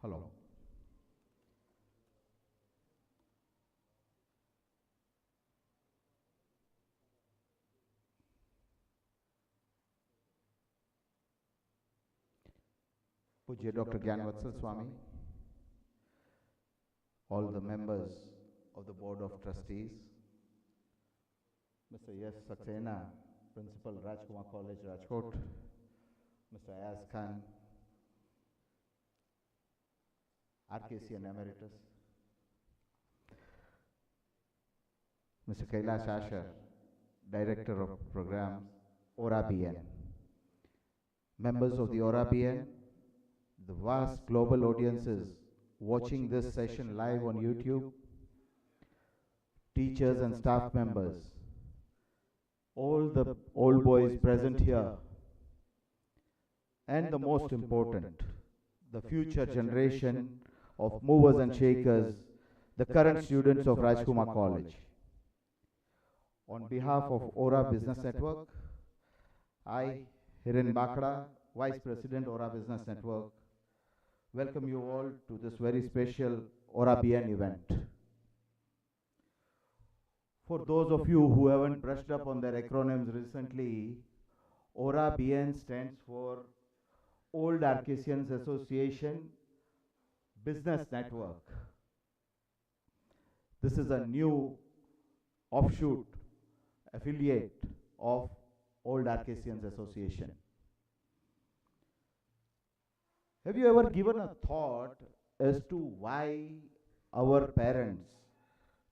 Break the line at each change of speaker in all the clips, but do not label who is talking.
Hello. Pujya Dr. Gnanvatsal Swami, all the members of the Board of Trustees, Mr. S. Saxena, Principal, Rajkumar College, Rajkot, Mr. Ayaz Khan, RKCN Emeritus, Mr. Kailash Asher, Director of Programs, ORABAN, members of the ORABAN, the vast global audiences watching this session live on YouTube, teachers and staff members, all the old boys present here, and the most important, the future generation of movers and shakers, the current students of Rajkumar College. On behalf of Aura Business Network, I, Hiren Bakra, Vice President, Aura Business Network, welcome you all to this very special ORABAN event. For those of you who haven't brushed up on their acronyms recently, ORABAN stands for Old Arcasians Association Business Network. This is a new offshoot affiliate of Old Arcasians Association. Have you ever given a thought as to why our parents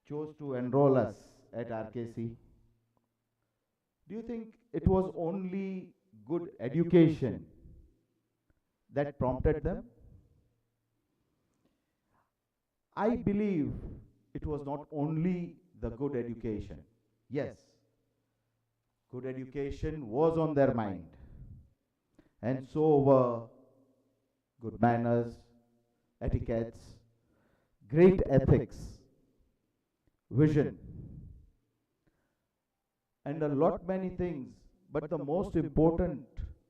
chose to enroll us at RKC? Do you think it was only good education that prompted them? I believe it was not only the good education. Yes, good education was on their mind, and so were good manners, etiquettes, great ethics, vision, and a lot many things, but the most important,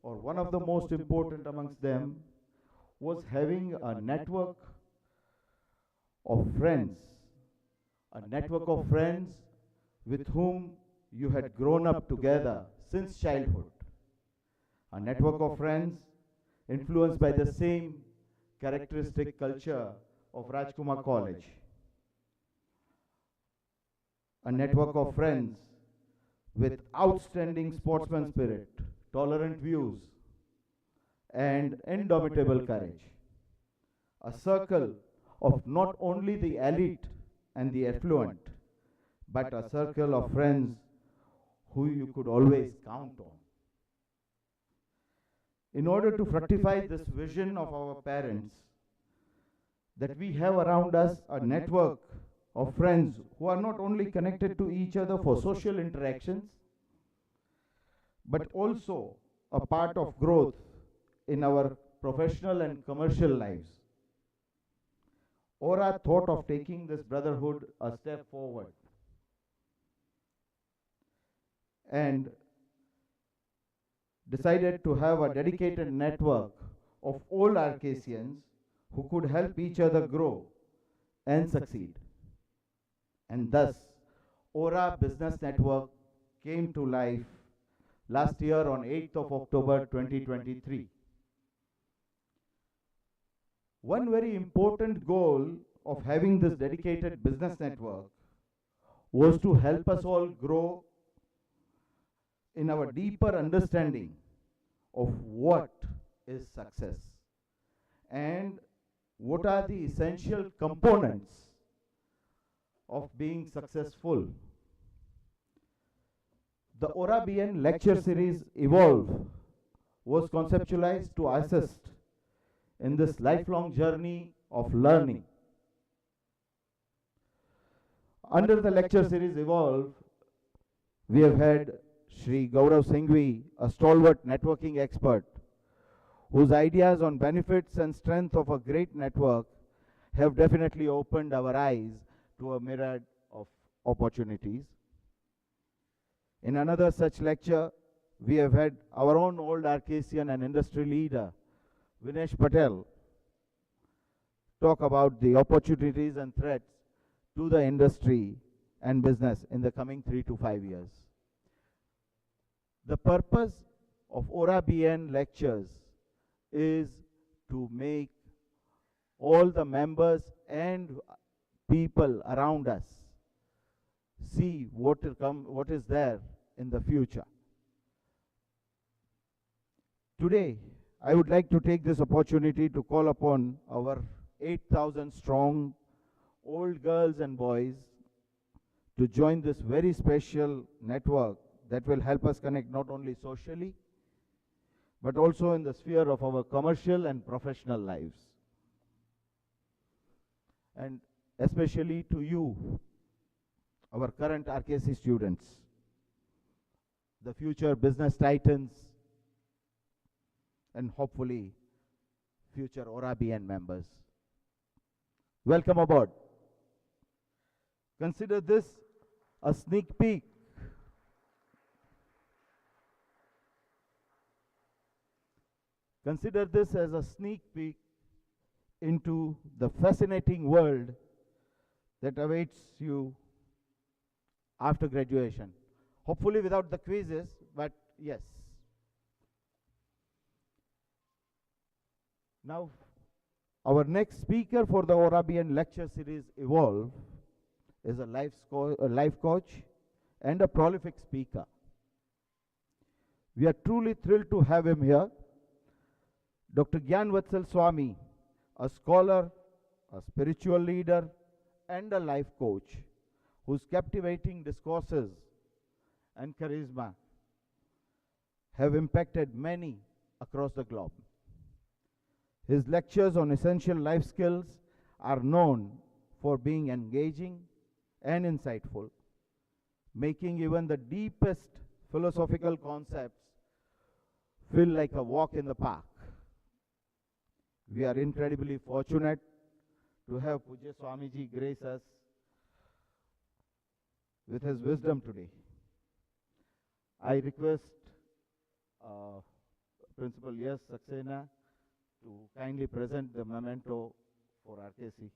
or one of the most important amongst them, was having a network of friends, with whom you had grown up together since childhood, a network of friends influenced by the same characteristic culture of Rajkumar College, a network of friends with outstanding sportsman spirit, tolerant views, and indomitable courage, a circle of not only the elite and the affluent, but a circle of friends who you could always count on. In order to fructify this vision of our parents, that we have around us a network of friends who are not only connected to each other for social interactions, but also a part of growth in our professional and commercial lives. Aura thought of taking this brotherhood a step forward and decided to have a dedicated network of old Arcasians who could help each other grow and succeed. And thus, Aura Business Network came to life last year on 8th of October 2023. One very important goal of having this dedicated business network was to help us all grow in our deeper understanding of what is success and what are the essential components of being successful. The ORABAN lecture series Evolve was conceptualized to assist in this lifelong journey of learning. Under the lecture series Evolve, we have had Shri Gaurav Singhvi, a stalwart networking expert, whose ideas on benefits and strength of a great network have definitely opened our eyes to a myriad of opportunities. In another such lecture, we have had our own old Arcasian and industry leader, Vinesh Patel, talk about the opportunities and threats to the industry and business in the coming 3 to 5 years. The purpose of ORABAN lectures is to make all the members and people around us see what is there in the future. Today, I would like to take this opportunity to call upon our 8,000 strong old girls and boys to join this very special network that will help us connect not only socially, but also in the sphere of our commercial and professional lives. And especially to you, our current RKC students, the future business titans, and hopefully future ORABAN members. Welcome aboard. Consider this a sneak peek Consider this as a sneak peek into the fascinating world that awaits you after graduation. Hopefully without the quizzes, but yes. Now, our next speaker for the ORABAN lecture series Evolve is a life coach and a prolific speaker. We are truly thrilled to have him here. Dr. Gnanvatsal Swami, a scholar, a spiritual leader, and a life coach whose captivating discourses and charisma have impacted many across the globe. His lectures on essential life skills are known for being engaging and insightful, making even the deepest philosophical concepts feel like a walk in the park. We are incredibly fortunate to have Pujya Swamiji grace us with his wisdom today. I request Principal Yes Saxena to kindly present the memento for RKC.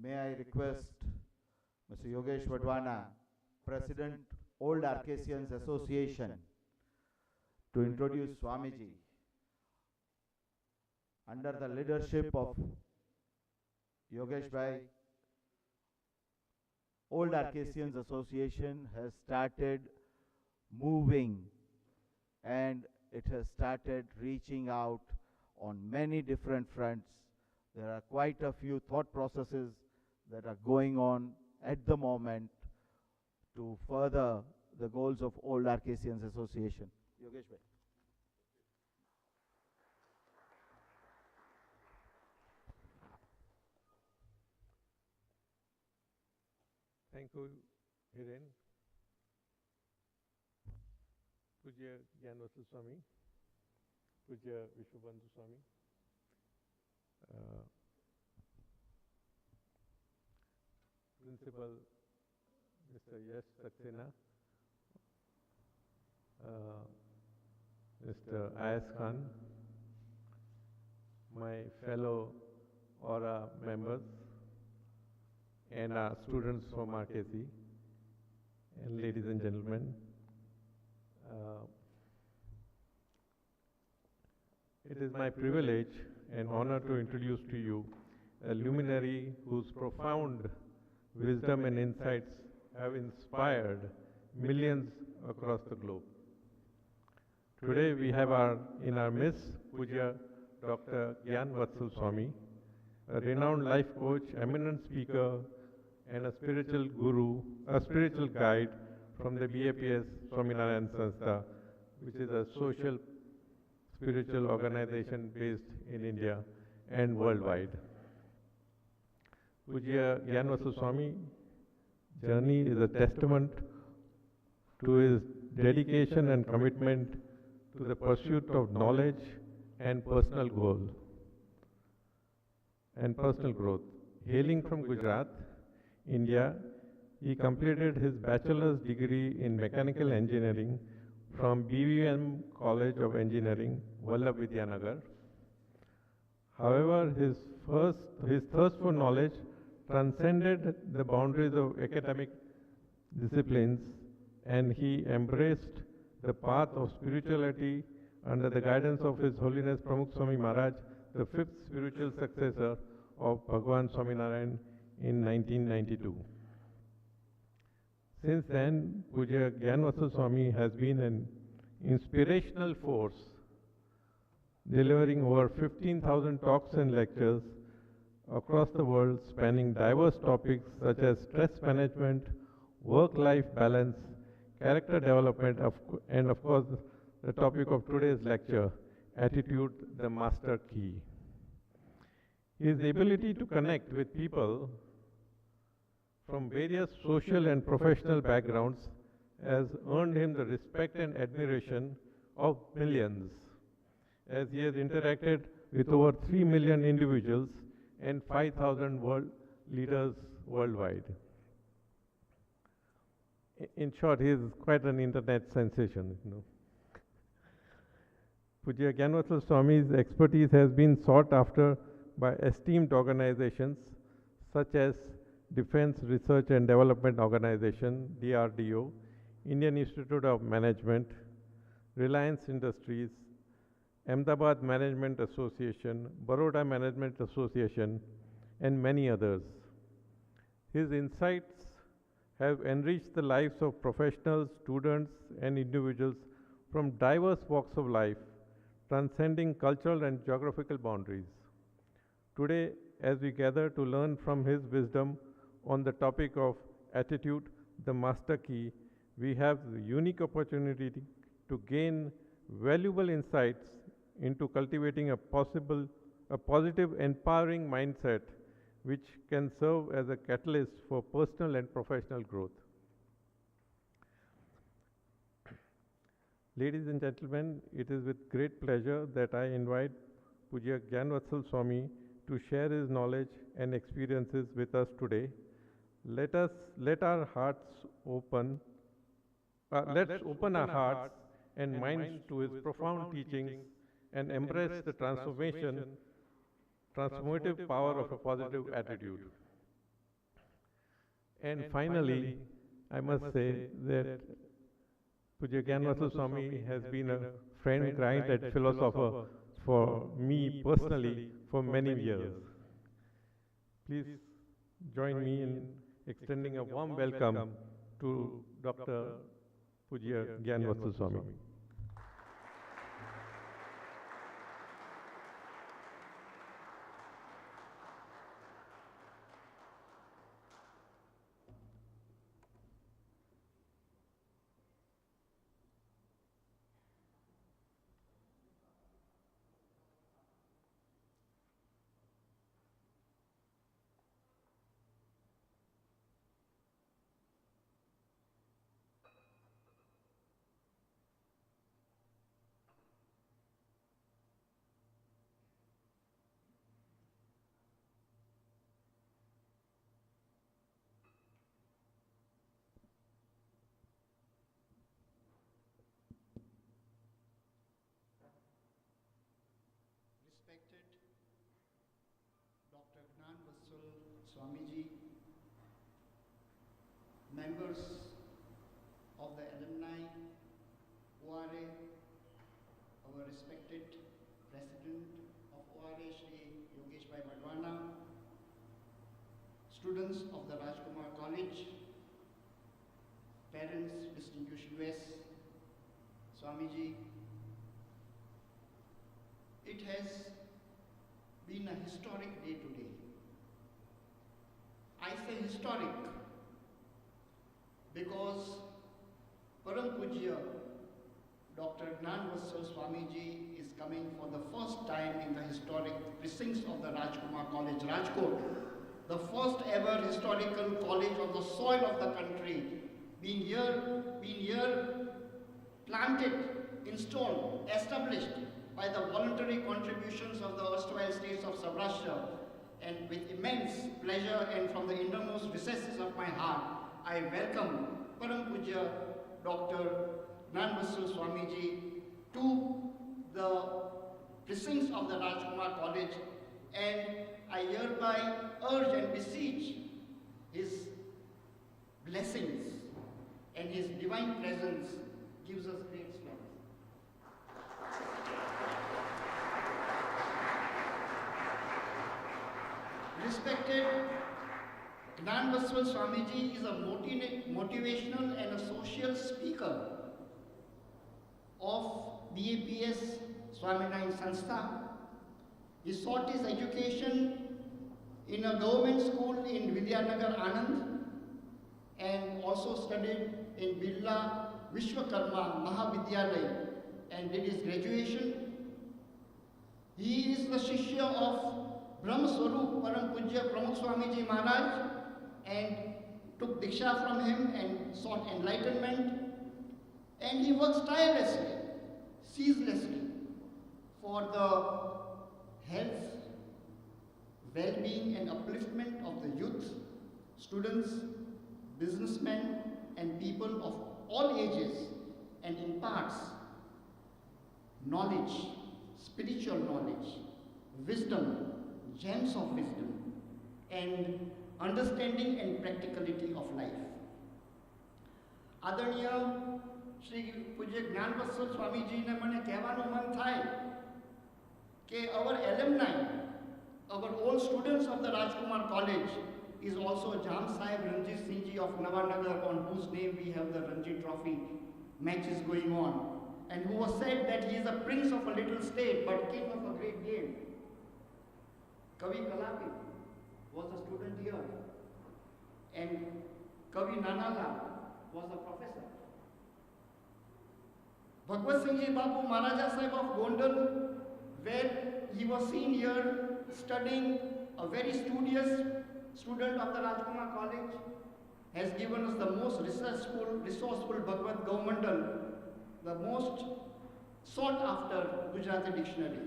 May I request Mr. Yogesh Wadwana, President, Old Arcasians Association, to introduce Swamiji. Under the leadership of Yogesh Bhai, Old Arcasians Association has started moving, and it has started reaching out on many different fronts. There are quite a few thought processes that are going on at the moment to further the goals of Old Arcasians Association. Yogesh Bhai.
Thank you, Hiren. Pujya Gyanvatsal Swami, Pujya Vishwabandhu Swami, Principal Mr. Yash Saxena, Mr. Ayaz Khan, my fellow ORA members, and our students from RKC, and ladies and gentlemen. It is my privilege and honor to introduce to you a luminary whose profound wisdom and insights have inspired millions across the globe. Today we have in our midst Pujya Dr. Gyanvatsal Swami, a renowned life coach, eminent speaker, and a spiritual guru, a spiritual guide from the BAPS Swaminarayan Sanstha, which is a social spiritual organization based in India and worldwide. Pujya Gnanvatsal Swami journey is a testament to his dedication and commitment to the pursuit of knowledge and personal goal and personal growth. Hailing from Gujarat, India, he completed his bachelor's degree in mechanical engineering from BVM College of Engineering, Vallabh Vidyanagar. However, his thirst for knowledge transcended the boundaries of academic disciplines, and he embraced the path of spirituality under the guidance of His Holiness Pramukh Swami Maharaj, the fifth spiritual successor of Bhagwan Swaminarayan in 1992. Since then, Pujya Gnanvatsal Swami has been an inspirational force, delivering over 15,000 talks and lectures across the world, spanning diverse topics such as stress management, work-life balance, character development, and of course, the topic of today's lecture, attitude, the master key. His ability to connect with people from various social and professional backgrounds has earned him the respect and admiration of millions, as he has interacted with over 3 million individuals and 5,000 world leaders worldwide. In short, he is quite an internet sensation. Pujya Gnanvatsal Swami's expertise has been sought after by esteemed organizations such as Defense Research and Development Organization, DRDO, Indian Institute of Management, Reliance Industries, Ahmedabad Management Association, Baroda Management Association, and many others. His insights have enriched the lives of professionals, students, and individuals from diverse walks of life, transcending cultural and geographical boundaries. Today, as we gather to learn from his wisdom on the topic of attitude, the master key, we have the unique opportunity to gain valuable insights into cultivating a positive, empowering mindset which can serve as a catalyst for personal and professional growth. Ladies and gentlemen, it is with great pleasure that I invite Pujya Gnanvatsal Swami to share his knowledge and experiences with us today. Let our hearts open. Let's open our hearts and minds to his profound teachings and embrace the transformative power of a positive attitude. And finally, I must say that Pujya Gnanvatsal Swami has been a friend, guide, and philosopher for me personally for many years. Please join me in extending a warm welcome to Dr. Pujya Gnanvatsal Swami.
Respected Dr. Gnanvatsal Swamiji, members of the alumni, ORA, our respected President of ORA, Shri Yogesh Bhai Bhadwana, students of the Rajkumar College, parents, distinguished guests, Swamiji, it has been a historic day today. I say historic because Param Pujya Dr. Gnanvatsal Swamiji is coming for the first time in the historic precincts of the Rajkumar College, Rajkot, the first ever historical college on the soil of the country, being here planted, installed, established by the voluntary contributions of the erstwhile states of Saurashtra. And with immense pleasure and from the innermost recesses of my heart, I welcome Param Pujya Dr. Gnanvatsal Swamiji to the precincts of the Rajkumar College, and I hereby urge and beseech his blessings, and his divine presence gives us great strength. Respected Gnanvatsal Swamiji is a motivational and a social speaker of BAPS Swaminarayan Sanstha. He sought his education in a government school in Vidyanagar, Anand, and also studied in Birla Vishwakarma Mahavidyalaya and did his graduation. He is the Shishya of Brahma Swarup Param Pujya Pramukh Swamiji Maharaj and took Diksha from him and sought enlightenment. And he works tirelessly, ceaselessly for the health, well-being and upliftment of the youth, students, businessmen and people of all ages, and imparts knowledge, spiritual knowledge, wisdom, gems of wisdom, and understanding and practicality of life. Adaniya Shri Pujya Gnanvatsal Swamiji ne mane kehવાનું મન થાય કે our alumni, our old students of the Rajkumar College is also Jam Sahib Ranjit Singh Ji of Nawanagar, on whose name we have the Ranji Trophy matches going on, and who was said that he is a prince of a little state but king of a great game. Kavi Kalapi was a student here, and Kavi Nanala was a professor. Bhagwat Singh Ji Babu Maharaja Sahib of Gondal, where he was seen here studying, a very studious student of the Rajkumar College, has given us the most resourceful Bhagavad Govamandal, the most sought after Gujarati dictionary.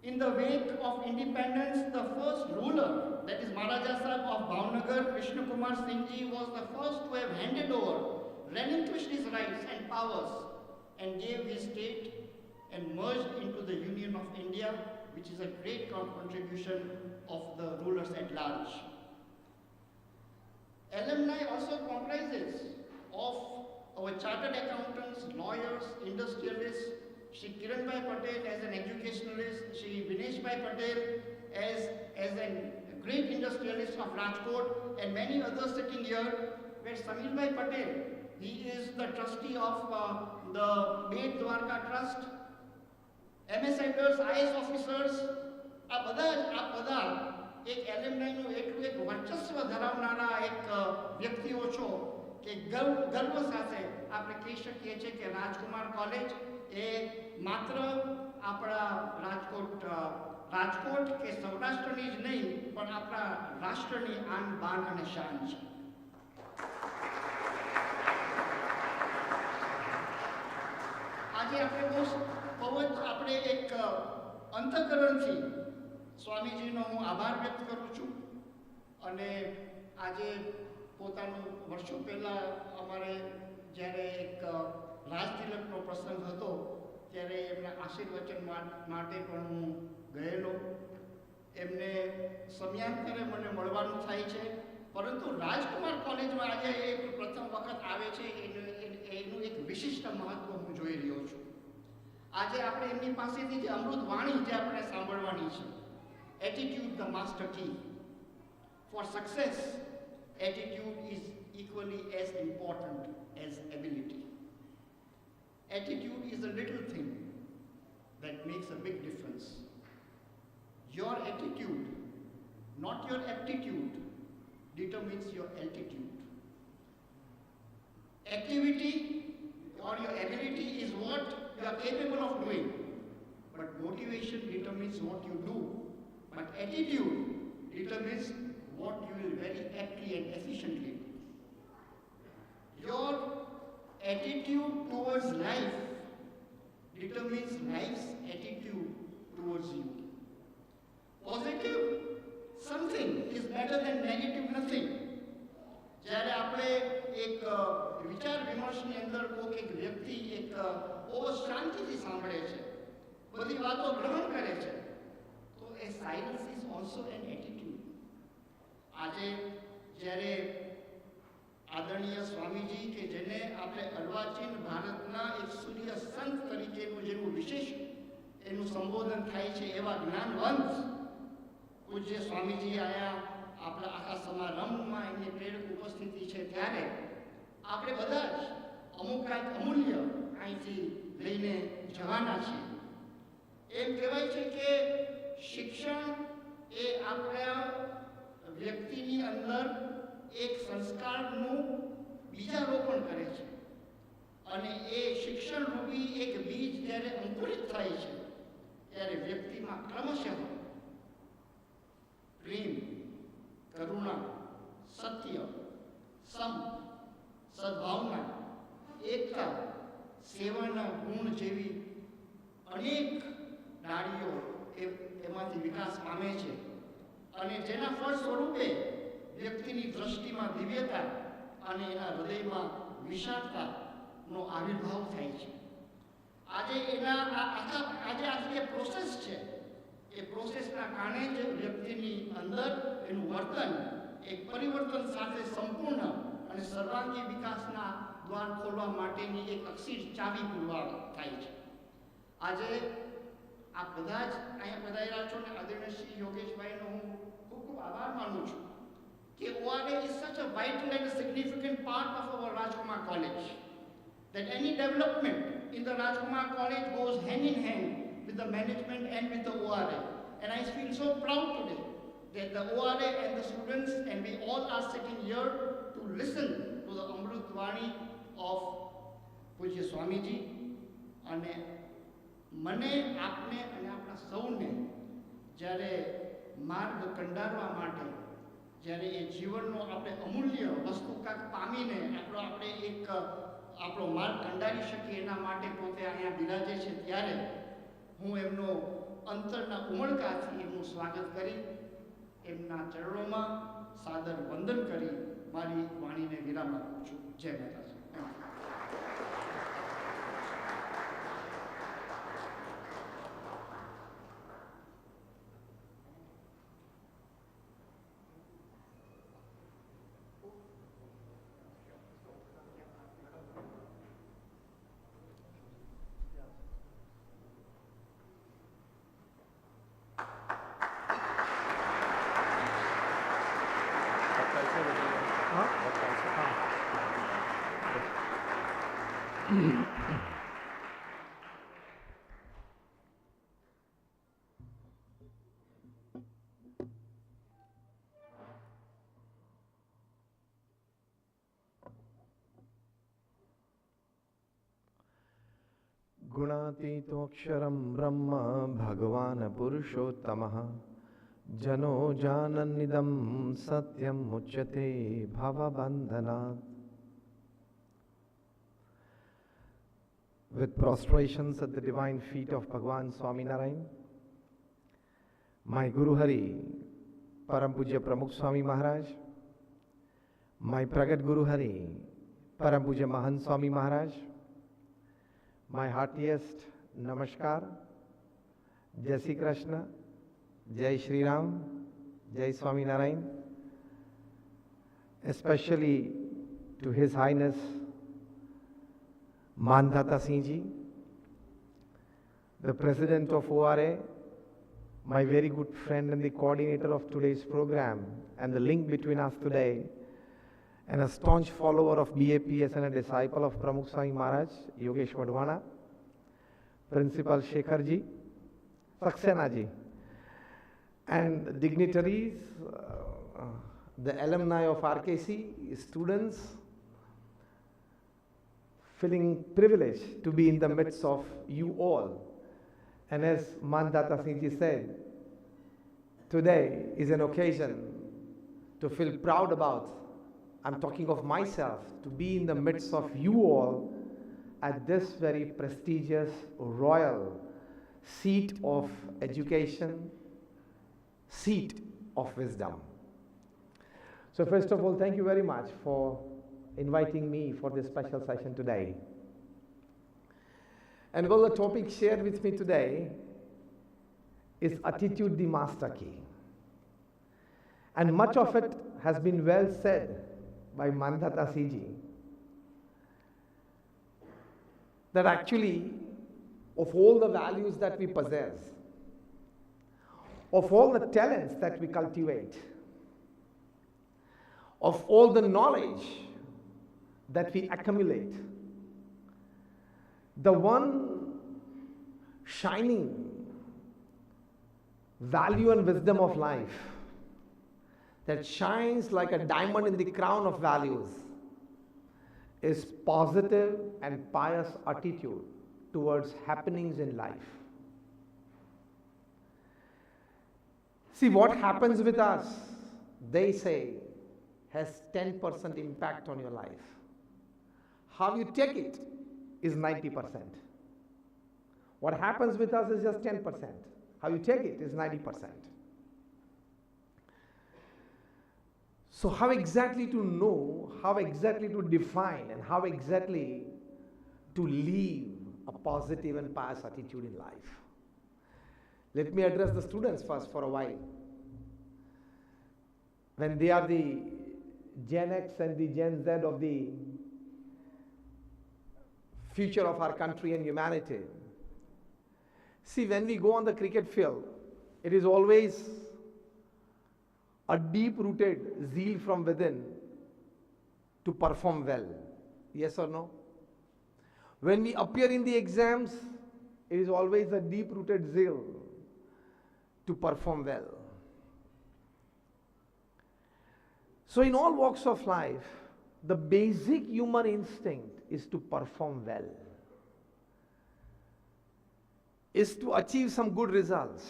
In the wake of independence, the first ruler, that is Maharaja Sahib of Bhavnagar, Vishnu Kumar Singh Ji, was the first to have handed over, relinquished his rights and powers, and gave his state and merged into the Union of India, which is a great contribution of the rulers at large. Alumni also comprises of our chartered accountants, lawyers, industrialists, Shri Kiranbhai Patel as an educationalist, Shri Vineshbhai Patel as a great industrialist of Rajkot, and many others sitting here, where Sameerbhai Patel, he is the trustee of the Bed Dwarka Trust, MS Elders, IS officers, આ બધા એક એલ્યુમનાઈનું એટલું એક વર્ચસ્વ ધરાવનારા એક વ્યક્તિઓ છો કે ગર્વ સાથે આપણે કહી શકીએ છીએ કે રાજકુમાર કોલેજ એ માત્ર આપણા રાજકોટ કે સૌરાષ્ટ્રની જ નહીં પણ આપણા રાષ્ટ્રની આન બાન અને શાન છે. આજે આપણે બહુ જ આપણે એક અંતઃકરણથી સ્વામીજીનો હું આભાર વ્યક્ત કરું છું, અને આજે પોતાનું વર્ષો પહેલાં અમારે જ્યારે એક રાજતિલકનો પ્રસંગ હતો ત્યારે એમના આશીર્વચન માટે પણ હું ગયેલો. એમને સમયાંતરે મને મળવાનું થાય છે, પરંતુ રાજકુમાર કોલેજમાં આજે એક પ્રથમ વખત આવે છે એનું એક વિશિષ્ટ મહત્વ હું જોઈ રહ્યો છું. આજે આપણે એમની પાસેથી જે અમૃત વાણી જે આપણે સાંભળવાની છે, attitude the master key. For success, attitude is equally as important as ability. Attitude is a little thing that makes a big difference. Your attitude, not your aptitude, determines your altitude. Activity or your ability is what you are capable of doing, but motivation determines what you do, but attitude determines what you will very aptly and efficiently do. Your attitude towards life determines life's attitude towards you. Positive something is better than negative nothing. જ્યારે આપણે એક વિચાર વિમર્શની અંદર કોઈ એક વ્યક્તિ એક બહુ શાંતિથી સાંભળે છે, બધી વાતો ગ્રહણ કરે છે, તો એ silence is also an attitude. આજે જ્યારે આદરણીય સ્વામીજી કે જેને આપણે અર્વાચીન ભારતના એક સૂર્ય સંત તરીકેનું જેનું વિશેષ એનું સંબોધન થાય છે એવા જ્ઞાનવંત પૂજ્ય સ્વામીજી આયા આપણા આખા સમારંભમાં એમની પ્રેરક ઉપસ્થિતિ છે, ત્યારે આપણે બધા જ અમુક કાંઈક અમૂલ્ય અહીંથી લઈને જવાના છીએ. એમ કહેવાય છે કે શિક્ષણ એ આપણા વ્યક્તિની અંદર એક સંસ્કારનું બીજારોપણ કરે છે, અને એ શિક્ષણ રૂપી એક બીજ જ્યારે અંકુરિત થાય છે ત્યારે વ્યક્તિમાં ક્રમશઃ પ્રેમ, કરુણા, સત્ય, સમ, સદભાવના, એકતા, સેવાના ગુણ જેવી અનેક ડાળીઓ એમાંથી વિકાસ પામે છે, અને જેના ફળ સ્વરૂપે વ્યક્તિની દ્રષ્ટિમાં દિવ્યતા અને એના હૃદયમાં વિશાળતાનો આવિર્ભાવ થાય છે. આજે એના આજે આ જે પ્રોસેસ છે એ પ્રોસેસના કારણે જ વ્યક્તિની અંદર એનું વર્તન એક પરિવર્તન સાથે સંપૂર્ણ અને સર્વાંગી વિકાસના દ્વાર ખોલવા માટેની એક અક્ષીર ચાવી પુરવાર થાય છે. આજે આ બધા જ અહીંયા પધારેલા છો ને આદરણીય શ્રી યોગેશભાઈનો હું ખૂબ ખૂબ આભાર માનું છું કે ORA is such a vital and a significant part of our Rajkumar College that any development in the Rajkumar College goes hand in hand with the management and with the ORA. And I feel so proud today that the ORA and the students and we all are sitting here to listen to the Amrit Vani of Pujya Swamiji. અને મને આપને અને આપણા સૌને જ્યારે માર્ગ કંડારવા માટે, જ્યારે એ જીવનનો આપણે અમૂલ્ય વસ્તુ કાંઈક પામીને આપણે આપણો માર્ગ કંડારી શકીએ એના માટે પોતે અહીંયા બિરાજે છે, ત્યારે હું એમનો અંતરના ઉમળકાથી એમનું સ્વાગત કરી એમના ચરણોમાં સાદર વંદન કરી મારી વાણીને વિરામ આપું છું. જય માતાજી.
गुणातीतोऽक्षरं ब्रह्म भगवान् पुरुषोत्तमः जनो जानन्निदं सत्यम् मुच्यते भवबन्धनात्. With prostrations at the divine feet of Bhagwan Swaminarayan, my Guru Hari, Param Pujya Pramukh Swami Maharaj, my Pragat Guru Hari, Param Pujya Mahan Swami Maharaj, my heartiest Namaskar, Jai Shri Krishna, Jai Shri Ram, Jai Swaminarayan, especially to His Highness Mandata Singh Ji, the President of ORA, my very good friend and the coordinator of today's program, and the link between us today, and a staunch follower of BAPS and a disciple of Pramukh Swami Maharaj, Yogesh Wadhwana, Principal Shekhar Ji, Saxena Ji, and dignitaries, the alumni of RKC, students, feeling privileged to be in the midst of you all. And as Mandata Singh ji said, today is an occasion to feel proud about. I'm talking of myself, to be in the midst of you all at this very prestigious royal seat of education, seat of wisdom. So first of all, thank you very much for inviting me for this special session today. And well, the topic shared with me today is attitude the master key. And much of it has been well said by Mandata Singh ji, that actually of all the values that we possess, of all the talents that we cultivate, of all the knowledge that we accumulate, the one shining value and wisdom of life that shines like a diamond in the crown of values is positive and pious attitude towards happenings in life. See, what happens with us, they say, has 10% impact on your life. How you take it is 90%. What happens with us is just 10%. How you take it is 90%. So how exactly to know, how exactly to define, and how exactly to live a positive and pious attitude in life? Let me address the students first for a while. When they are the Gen X and the Gen Z of the future of our country and humanity. See, when we go on the cricket field, it is always a deep-rooted zeal from within to perform well. Yes or no? When we appear in the exams, it is always a deep-rooted zeal to perform well. So in all walks of life, the basic human instinct is to perform well, is to achieve some good results,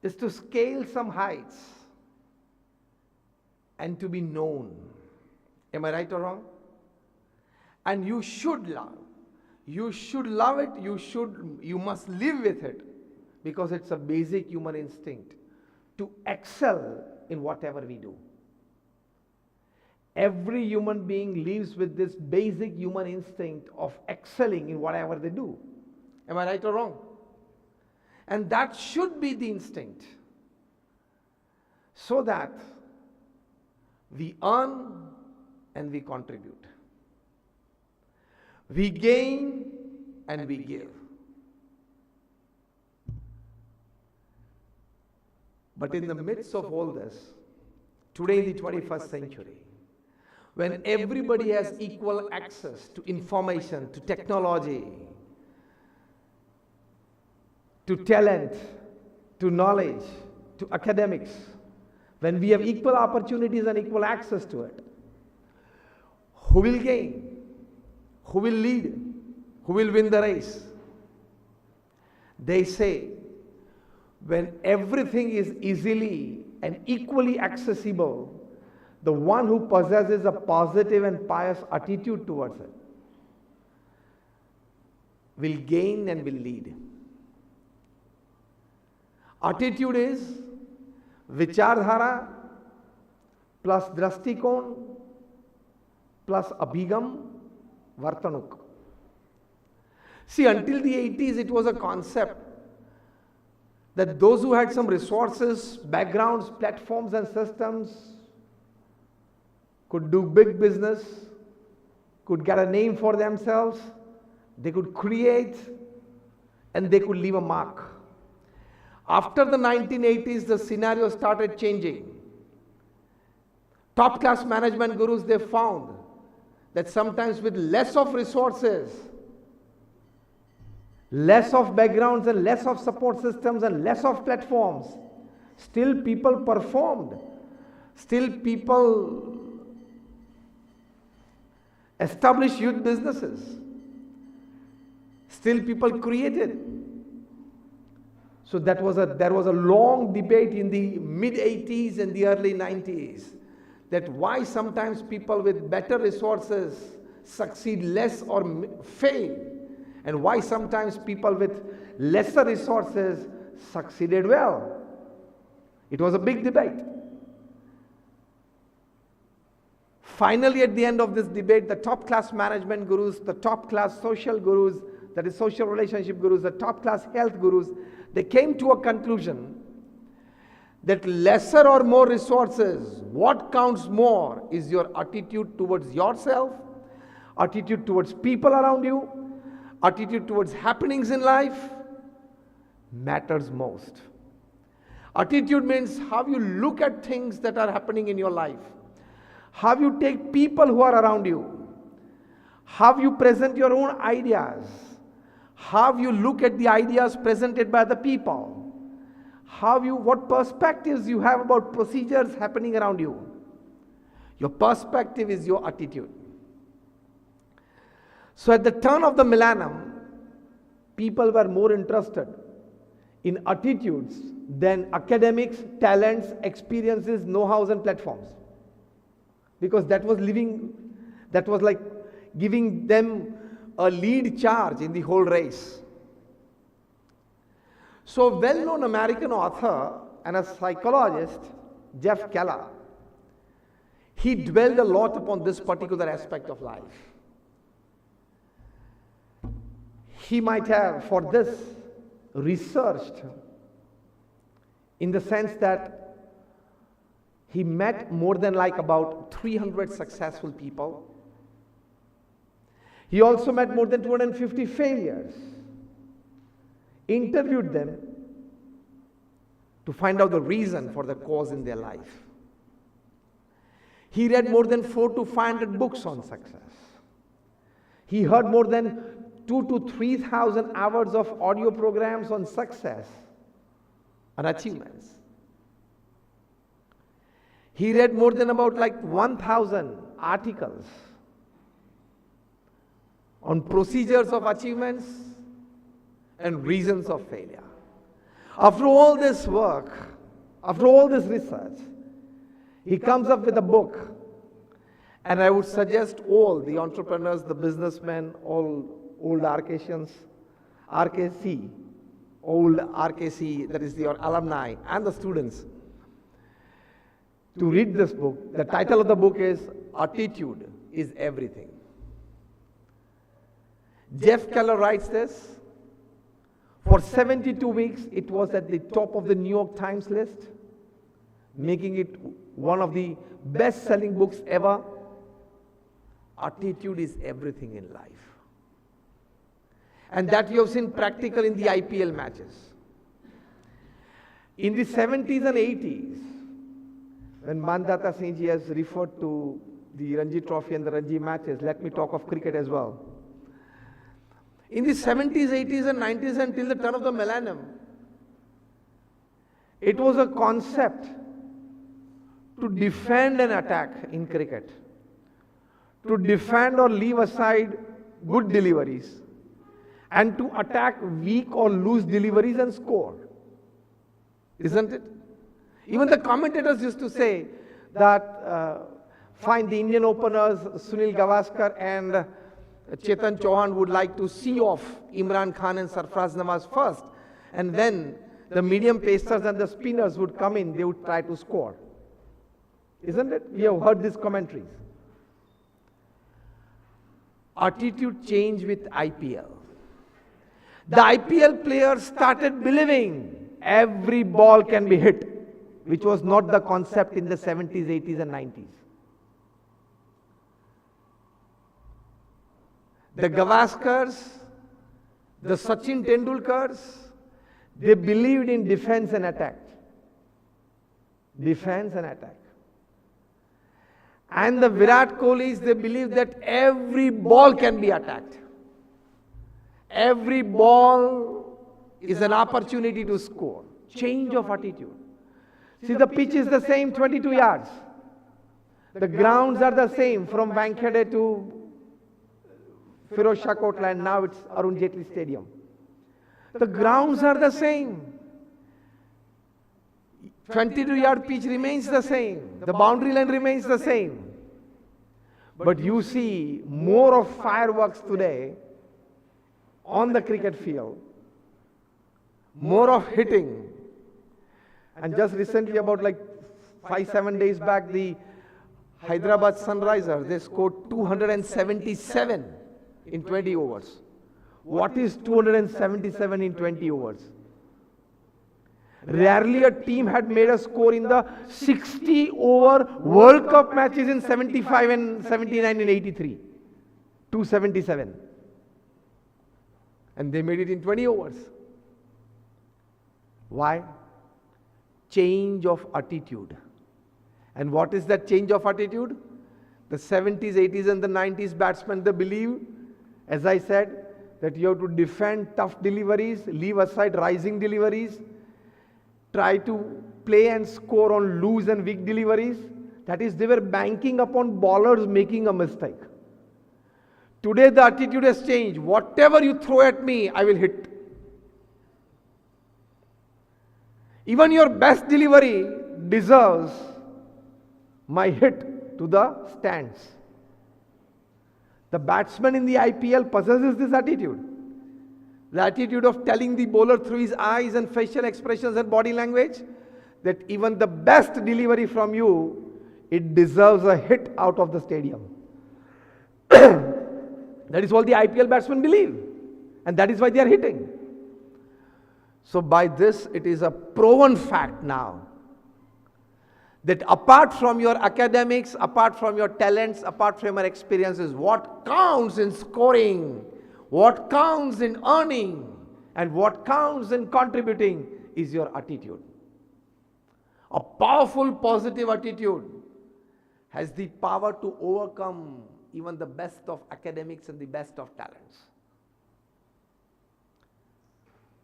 is to scale some heights, and to be known. Am I right or wrong? And you should love. You should love it, you must live with it, because it's a basic human instinct to excel in whatever we do. Every human being lives with this basic human instinct of excelling in whatever they do. Am I right or wrong? And that should be the instinct, so that we earn and we contribute. We gain and we give. But in the midst of all this, today in the 21st century, when everybody has equal access to information, to technology, to talent, to knowledge, to academics, when we have equal opportunities and equal access to it, who will gain? Who will lead? Who will win the race? They say, when everything is easily and equally accessible, the one who possesses a positive and pious attitude towards it will gain and will lead. Attitude is vichardhara plus drastikon plus abhigam vartanuk. See, until the 80s, it was a concept that those who had some resources, backgrounds, platforms and systems could do big business, could get a name for themselves, they could create, and they could leave a mark. After the 1980s, the scenario started changing. Top class management gurus, they found that sometimes with less of resources, less of backgrounds and less of support systems and less of platforms, still people performed. Still people establish youth businesses. Still people created. So there was a long debate in the mid-80s and the early 90s that why sometimes people with better resources succeed less or fail, and why sometimes people with lesser resources succeeded well. It was a big debate. Finally, at the end of this debate, the top-class management gurus, the top-class social gurus, that is social relationship gurus, the top-class health gurus, they came to a conclusion that lesser or more resources, what counts more is your attitude towards yourself, attitude towards people around you, attitude towards happenings in life matters most. Attitude means how you look at things that are happening in your life, how you take people who are around you, how you present your own ideas, how you look at the ideas presented by the people, what perspectives you have about procedures happening around you. Your perspective is your attitude. So at the turn of the millennium, people were more interested in attitudes than academics, talents, experiences, know-hows and platforms. Because that was like giving them a lead charge in the whole race. So well-known American author and a psychologist, Jeff Keller, he dwelled a lot upon this particular aspect of life. He might have, for this, researched in the sense that he met more than about 300 successful people. He also met more than 250 failures, interviewed them to find out the reason for the cause in their life. He read more than 400 to 500 books on success. He heard more than 2,000 to 3,000 hours of audio programs on success and achievements. He read more than about 1,000 articles on procedures of achievements and reasons of failure. After all this work, after all this research, he comes up with a book, and I would suggest all the entrepreneurs, the businessmen, all old RKCians, old RKC, that is your alumni and the students, to read this book. The title of the book is Attitude is Everything. Jeff Keller writes this. For 72 weeks, it was at the top of the New York Times list, making it one of the best-selling books ever. Attitude is everything in life. And that you have seen practical in the IPL matches. In the 70s and 80s, when Mandata Singh ji has referred to the Ranji Trophy and the Ranji matches, let me talk of cricket as well. In the 70s, 80s and 90s until the turn of the millennium, it was a concept to defend and attack in cricket, to defend or leave aside good deliveries, and to attack weak or loose deliveries and score. Isn't it? Even the commentators used to say that fine, the Indian openers Sunil Gavaskar and Chetan Chauhan would like to see off Imran Khan and Sarfraz Nawaz first, and then the medium pacers and the spinners would come in, they would try to score. Isn't it? We have heard these commentaries. Attitude change with IPL. The IPL players started believing every ball can be hit, which was not the concept in the 70s, 80s and 90s. The Gavaskars, the Sachin Tendulkars, they believed in defense and attack. Defense and attack. And the Virat Kohlis, they believed that every ball can be attacked. Every ball is an opportunity to score. Change of attitude. See, the pitch is the same, 22 yards. The grounds are the same from Wankhede to Firoz Shah Kotla, and now it's Arun Jaitley Stadium. The grounds are the same. 22-yard pitch remains the same. The boundary line remains the same. But you see more of fireworks today on the cricket field, more of hitting. And just recently, about like 5-7 days back, the Hyderabad Sunrisers, they scored 277 in 20 overs. What is 277 in 20 overs? Rarely a team had made a score in the 60-over World Cup matches in 75 and 79 and 83. 277. And they made it in 20 overs. Why? Change of attitude. And what is that change of attitude? The 70s, 80s and the 90s batsmen, they believe, as I said, that you have to defend tough deliveries, leave aside rising deliveries, try to play and score on loose and weak deliveries. That is, they were banking upon bowlers making a mistake. Today the attitude has changed. Whatever you throw at me, I will hit. Even your best delivery deserves my hit to the stands. The batsman in the IPL possesses this attitude. The attitude of telling the bowler through his eyes and facial expressions and body language that even the best delivery from you, it deserves a hit out of the stadium. That is what the IPL batsmen believe. And that is why they are hitting. So by this, it is a proven fact now that apart from your academics, apart from your talents, apart from your experiences, what counts in scoring, what counts in earning, and what counts in contributing is your attitude. A powerful positive attitude has the power to overcome even the best of academics and the best of talents.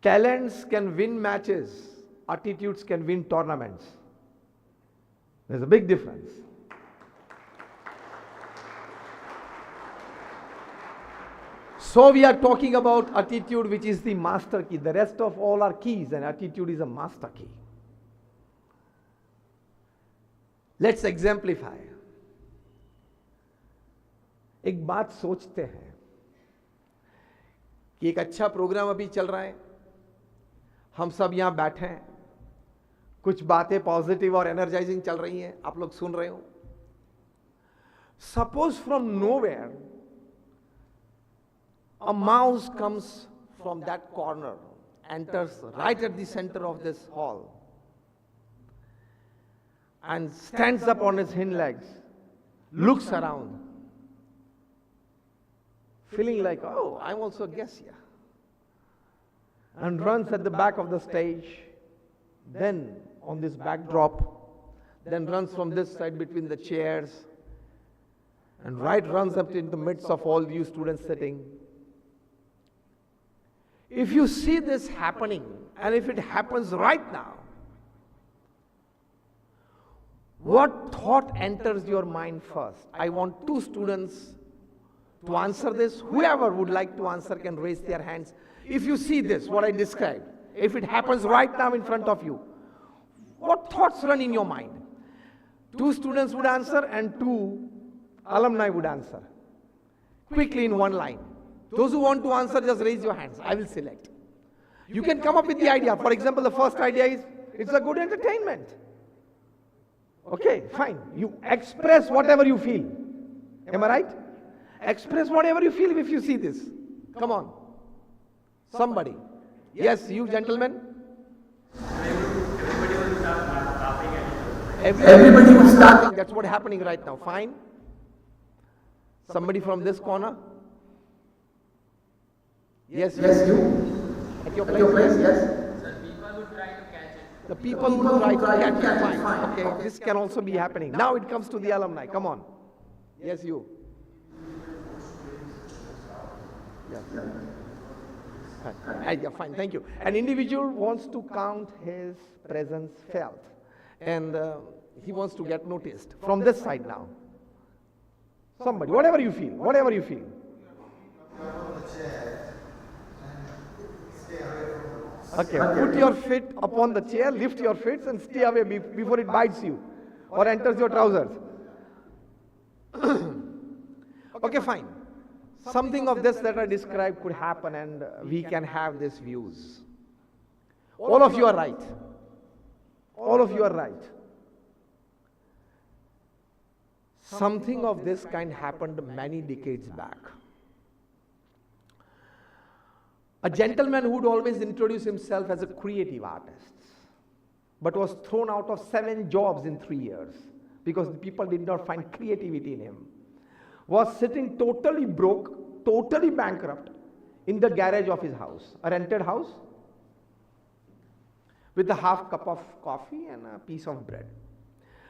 Talents can win matches, attitudes can win tournaments. There's a big difference. So we are talking about attitude, which is the master key. The rest of all are keys, and attitude is a master key. Let's exemplify. एक बात सोचते हैं कि एक अच्छा programme अभी चल रहा है, हम सब यहां बैठे हैं, कुछ बातें पॉजिटिव और एनर्जाइजिंग चल रही हैं, आप लोग सुन रहे हो. Suppose from nowhere a mouse comes from that corner, enters right at the center of this hall, and stands up on his hind legs, looks around, feeling like, oh, I'm also a guest here, and runs at the back of the stage, then on this backdrop, then runs from this side between the chairs, and runs up in the midst of all you students sitting. If you see this happening, and if it happens right now, what thought enters your mind first? I want 2 students to answer this. Whoever would like to answer can raise their hands. If you see this, what I described, if it happens right now in front of you, what thoughts run in your mind? 2 students would answer and 2 alumni would answer. Quickly in one line. Those who want to answer, just raise your hands. I will select. You can come up with the idea. For example, the first idea is, it's a good entertainment. Okay, fine. You express whatever you feel. Am I right? Express whatever you feel if you see this. Come on. Somebody. Yes, you gentlemen. Everybody will start. That's what's happening right now. Fine. Somebody from this corner. Yes, yes, you. At your place, yes.
Sir, people would try to catch it.
The people who try to catch it, fine. Okay, this can also be happening. Now it comes to the alumni. Come on. Yes, you. Yes. Yeah, fine, thank you. An individual wants to count his presence felt. And he wants to get noticed. From this side now. Somebody, whatever you feel, whatever you feel. Okay, put your feet upon the chair, lift your feet and stay away before it bites you or enters your trousers. Okay, fine. Something of this that I described could happen and we can have these views. All of you are right. All of you are right. Something of this kind happened many decades back. A gentleman who would always introduce himself as a creative artist, but was thrown out of 7 jobs in 3 years because the people did not find creativity in him, was sitting totally broke, totally bankrupt in the garage of his house, a rented house, with a half cup of coffee and a piece of bread.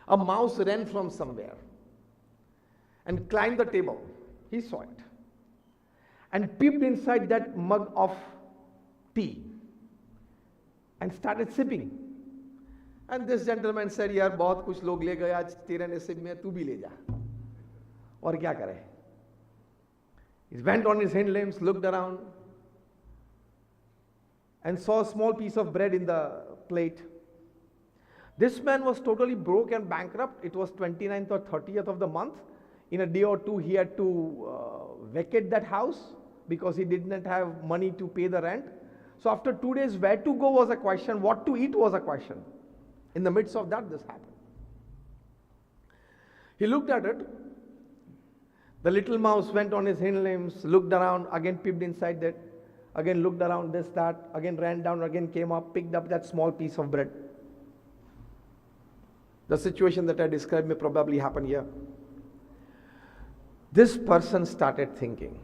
A mouse ran from somewhere and climbed the table. He saw it and peeped inside that mug of tea and started sipping. And this gentleman said, यार बहुत कुछ लोग ले गए आज तेरे नसीब में तू भी ले जा और क्या करे. He went on his hind limbs, looked around and saw a small piece of bread in the plate. This man was totally broke and bankrupt. It was 29th or 30th of the month. In a day or two he had to vacate that house because he did not have money to pay the rent. So after 2 days, where to go was a question, what to eat was a question. In the midst of that, this happened. He looked at it. The little mouse went on his hind limbs, looked around, again peeped inside that, again looked around this, that, again ran down, again came up, picked up that small piece of bread. The situation that I described may probably happen here. This person started thinking,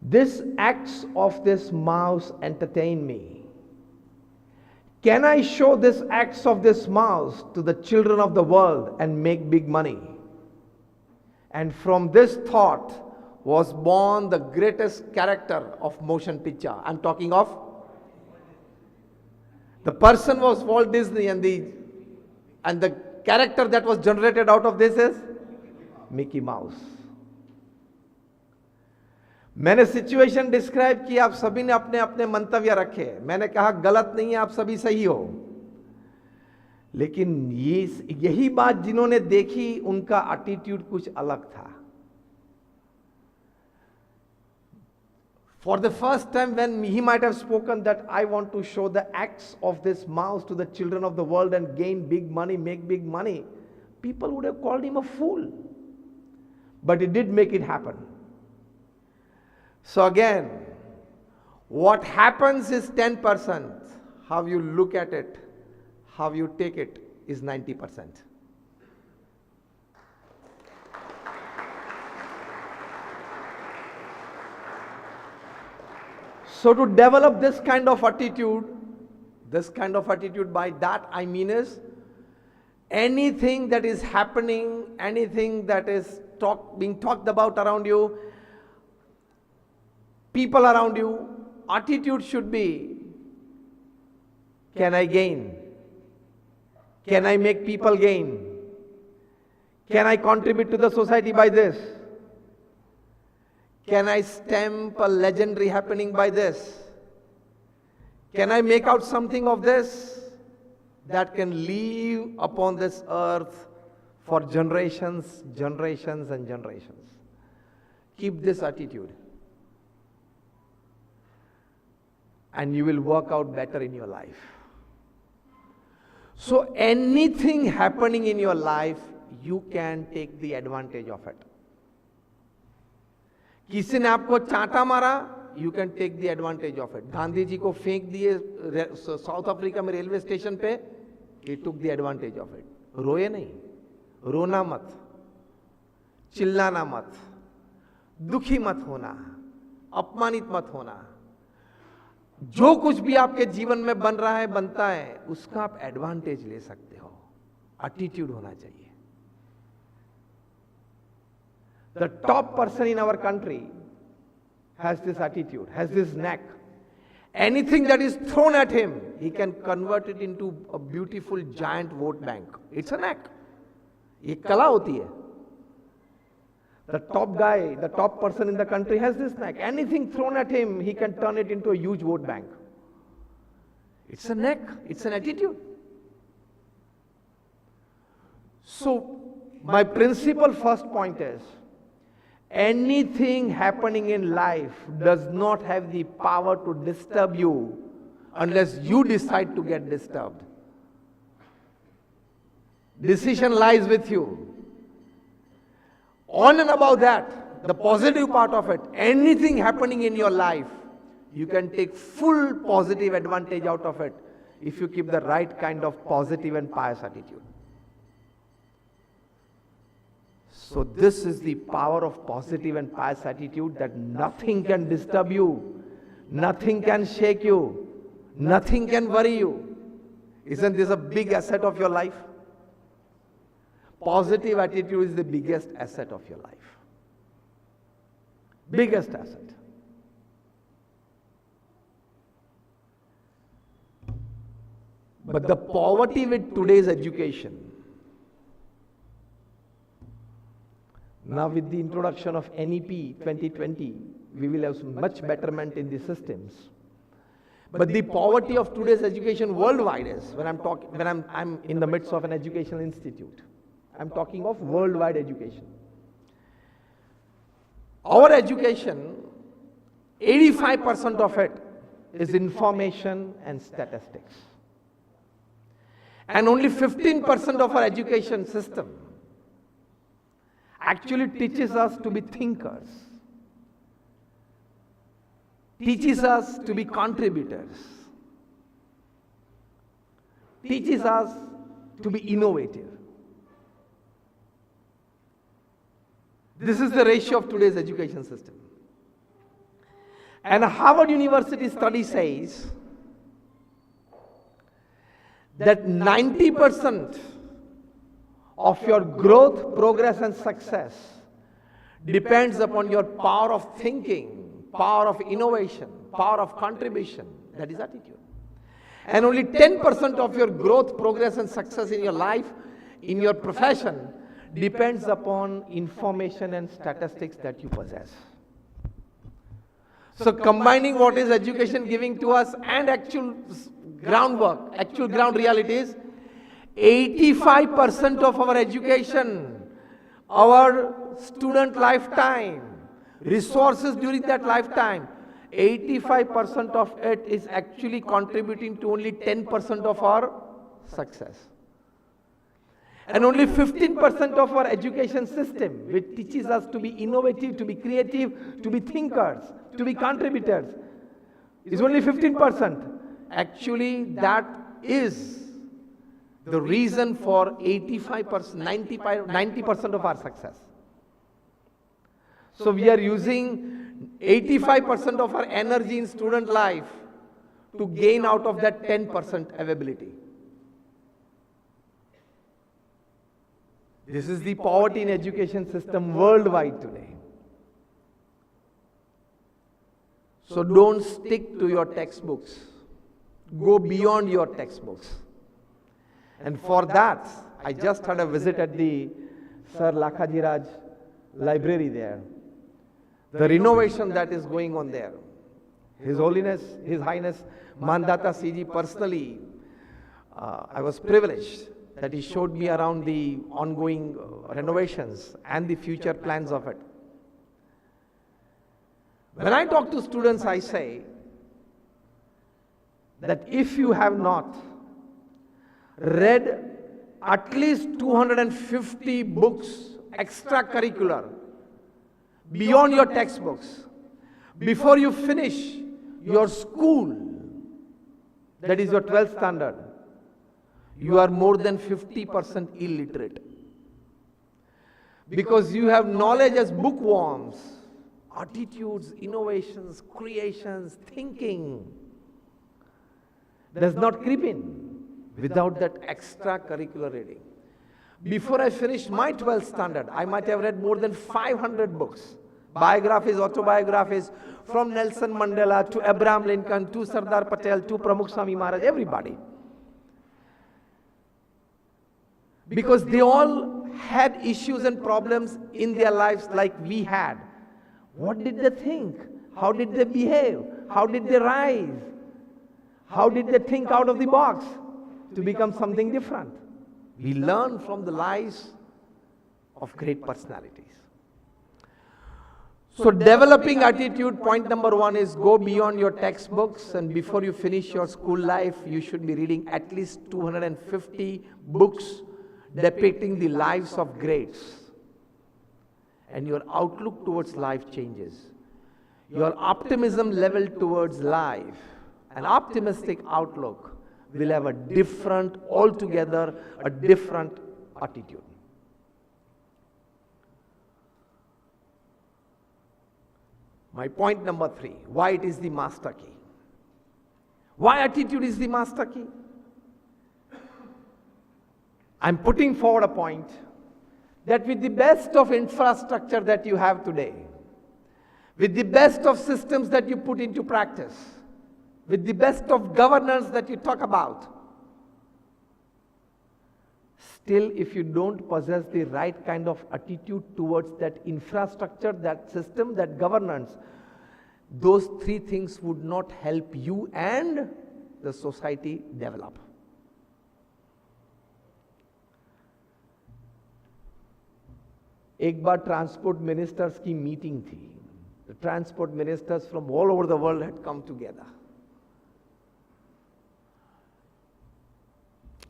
this acts of this mouse entertain me. Can I show this acts of this mouse to the children of the world and make big money? And from this thought was born the greatest character of motion picture. I'm talking of the person was Walt Disney and the character that was generated out of this is Mickey Mouse. मैंने situation describe की, आप सभी ने अपने अपने मंतव्य रखे. मैंने कहा गलत नहीं है, आप सभी सही हो, लेकिन यही बात जिन्होंने देखी उनका एटीट्यूड कुछ अलग था. For the first time when he might have spoken that I want to show the acts of this mouse to the children of the world and gain big money, make big money, people would have called him a fool. But he did make it happen. So again, what happens is 10%. How you look at it, how you take it is 90%. So to develop this kind of attitude, by that I mean is anything that is happening, anything that is being talked about around you, people around you, attitude should be, can I gain? Can I make people gain? Can I contribute to the society by this? Can I stamp a legendary happening by this? Can I make out something of this that can live upon this earth for generations, generations and generations? Keep this attitude, and you will work out better in your life. So anything happening in your life, you can take the advantage of it. किसी ने आपको चांटा मारा, you can take the advantage of it. Gandhi ji को फेंक दिए south Africa में railway station पे, he took the advantage of it. रोए नहीं, रोना मत, चिल्लाना मत, दुखी मत होना, अपमानित मत होना. जो कुछ भी आपके जीवन में बन रहा है, बनता है, उसका आप एडवांटेज ले सकते हो. एटीट्यूड होना चाहिए. The top person in our country has this attitude, has this knack. Anything that is thrown at him, he can convert it into a beautiful giant vote bank. It's a knack. ये कला होती है. The top guy, the top person in the country has this knack. Anything thrown at him, he can turn it into a huge vote bank. It's a knack. It's an attitude. So, my principal first point is, anything happening in life does not have the power to disturb you unless you decide to get disturbed. Decision lies with you. On and above that, the positive part of it, anything happening in your life, you can take full positive advantage out of it if you keep the right kind of positive and pious attitude. So this is the power of positive and pious attitude, that nothing can disturb you, nothing can shake you, nothing can worry you. Isn't this a big asset of your life? Positive attitude is the biggest asset of your life. Biggest asset. But the poverty with today's education, now with the introduction of NEP 2020, we will have much betterment in the systems. But the poverty of today's education worldwide is, when I'm in the midst of an educational institute, I'm talking of worldwide education. Our education, 85% of it is information and statistics. And only 15% of our education system actually teaches us to be thinkers, teaches us to be contributors, teaches us to be innovative. This is the ratio of today's education system. And a Harvard University study says that 90% of your growth, progress and success depends upon your power of thinking, power of innovation, power of contribution. That is attitude. And only 10% of your growth, progress and success in your life, in your profession, depends upon information and statistics that you possess. So combining what is education giving to us and actual groundwork, actual ground realities, 85% of our education, our student lifetime, resources during that lifetime, 85% of it is actually contributing to only 10% of our success. And only 15% of our education system, which teaches us to be innovative, to be creative, to be thinkers, to be contributors, is only 15%. Actually, that is the reason for 85%, 90% of our success. So we are using 85% of our energy in student life to gain out of that 10% availability. This is the poverty in education system worldwide today. So don't stick to your textbooks. Go beyond your textbooks. And for that, I just had a visit at the Sir Lakhajiraj library there. The renovation that is going on there. His Holiness, His Highness Mandata CG personally, I was privileged that he showed me around the ongoing renovations and the future plans of it. When I talk to students, I say that if you have not read at least 250 books extracurricular beyond your textbooks before you finish your school, that is your 12th standard, you are more than 50% illiterate. Because you have knowledge as bookworms, attitudes, innovations, creations, thinking does not creep in without that extracurricular reading. Before I finished my 12th standard, I might have read more than 500 books Biographies, autobiographies, from Nelson Mandela to Abraham Lincoln to Sardar Patel to Pramukh Swami Maharaj, everybody. Because they all had issues and problems in their lives like we had. What did they think? How did they behave? How did they rise? How did they think out of the box to become something different? We learn from the lives of great personalities. So developing attitude, point number 1 is go beyond your textbooks, and before you finish your school life, you should be reading at least 250 books depicting the lives of greats. And your outlook towards life changes. Your optimism level towards life, an optimistic outlook, will have a different, altogether a different attitude. My point number 3, why it is the master key. Why attitude is the master key? I'm putting forward a point that with the best of infrastructure that you have today, with the best of systems that you put into practice, with the best of governance that you talk about, still if you don't possess the right kind of attitude towards that infrastructure, that system, that governance, those 3 things would not help you and the society develop. एक बार transport ministers की meeting थी. The transport ministers from all over the world had come together.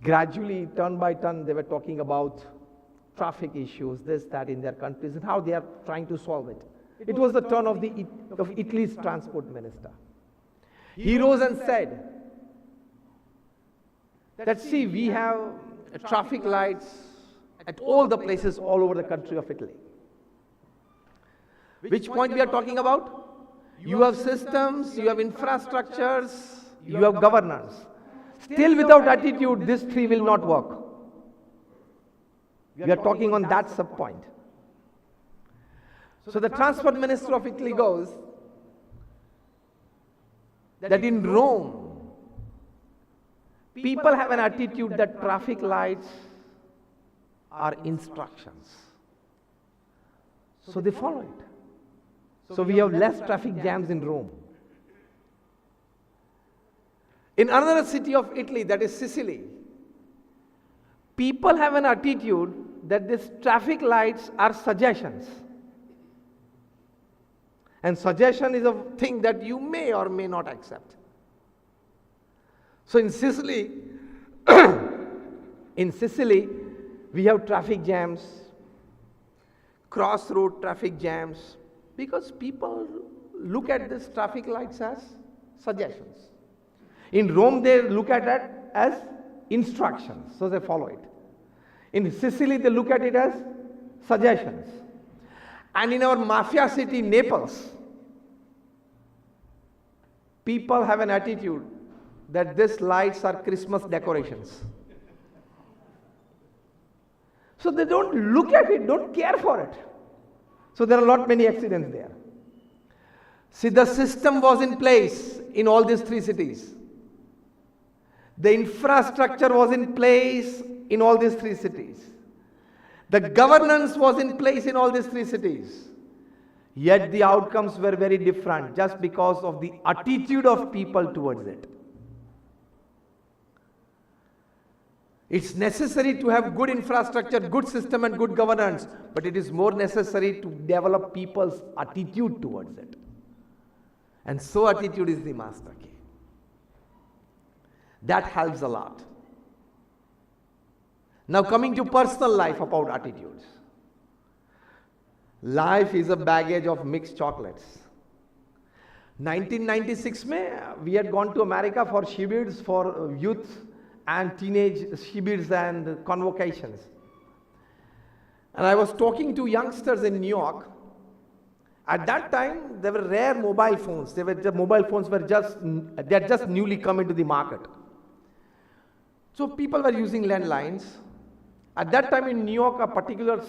Gradually, turn by turn, they were talking about traffic issues, this, that in their countries, and how they are trying to solve it. It was the turn of Italy's transport minister. He rose and said that, see, we have traffic lights at all the places all over the country of Italy. Which point we are talking about? You have systems, you have infrastructures, you have governance. Still without attitude, these 3 will not work. We are talking on that sub-point. So the transport minister of Italy goes that in Rome, people have an attitude that traffic lights are instructions. So they follow it. So we have less traffic jams in Rome. In another city of Italy, that is Sicily, people have an attitude that these traffic lights are suggestions. And suggestion is a thing that you may or may not accept. So in Sicily, we have traffic jams, crossroad traffic jams, because people look at these traffic lights as suggestions. In Rome, they look at it as instructions, so they follow it. In Sicily, they look at it as suggestions. And in our mafia city, Naples, people have an attitude that these lights are Christmas decorations. So they don't look at it, don't care for it. So there are many accidents there. See, the system was in place in all these 3 cities. The infrastructure was in place in all these 3 cities. The governance was in place in all these 3 cities. Yet the outcomes were very different just because of the attitude of people towards it. It's necessary to have good infrastructure, good system and good governance, but it is more necessary to develop people's attitude towards it. And so attitude is the master key. That helps a lot. Now coming to personal life about attitudes. Life is a baggage of mixed chocolates. 1996 we had gone to America for shibits for youth and teenage shibits and convocations. And I was talking to youngsters in New York. At that time, there were rare mobile phones. Mobile phones were just newly come into the market. So people were using landlines. At that time in New York, a particular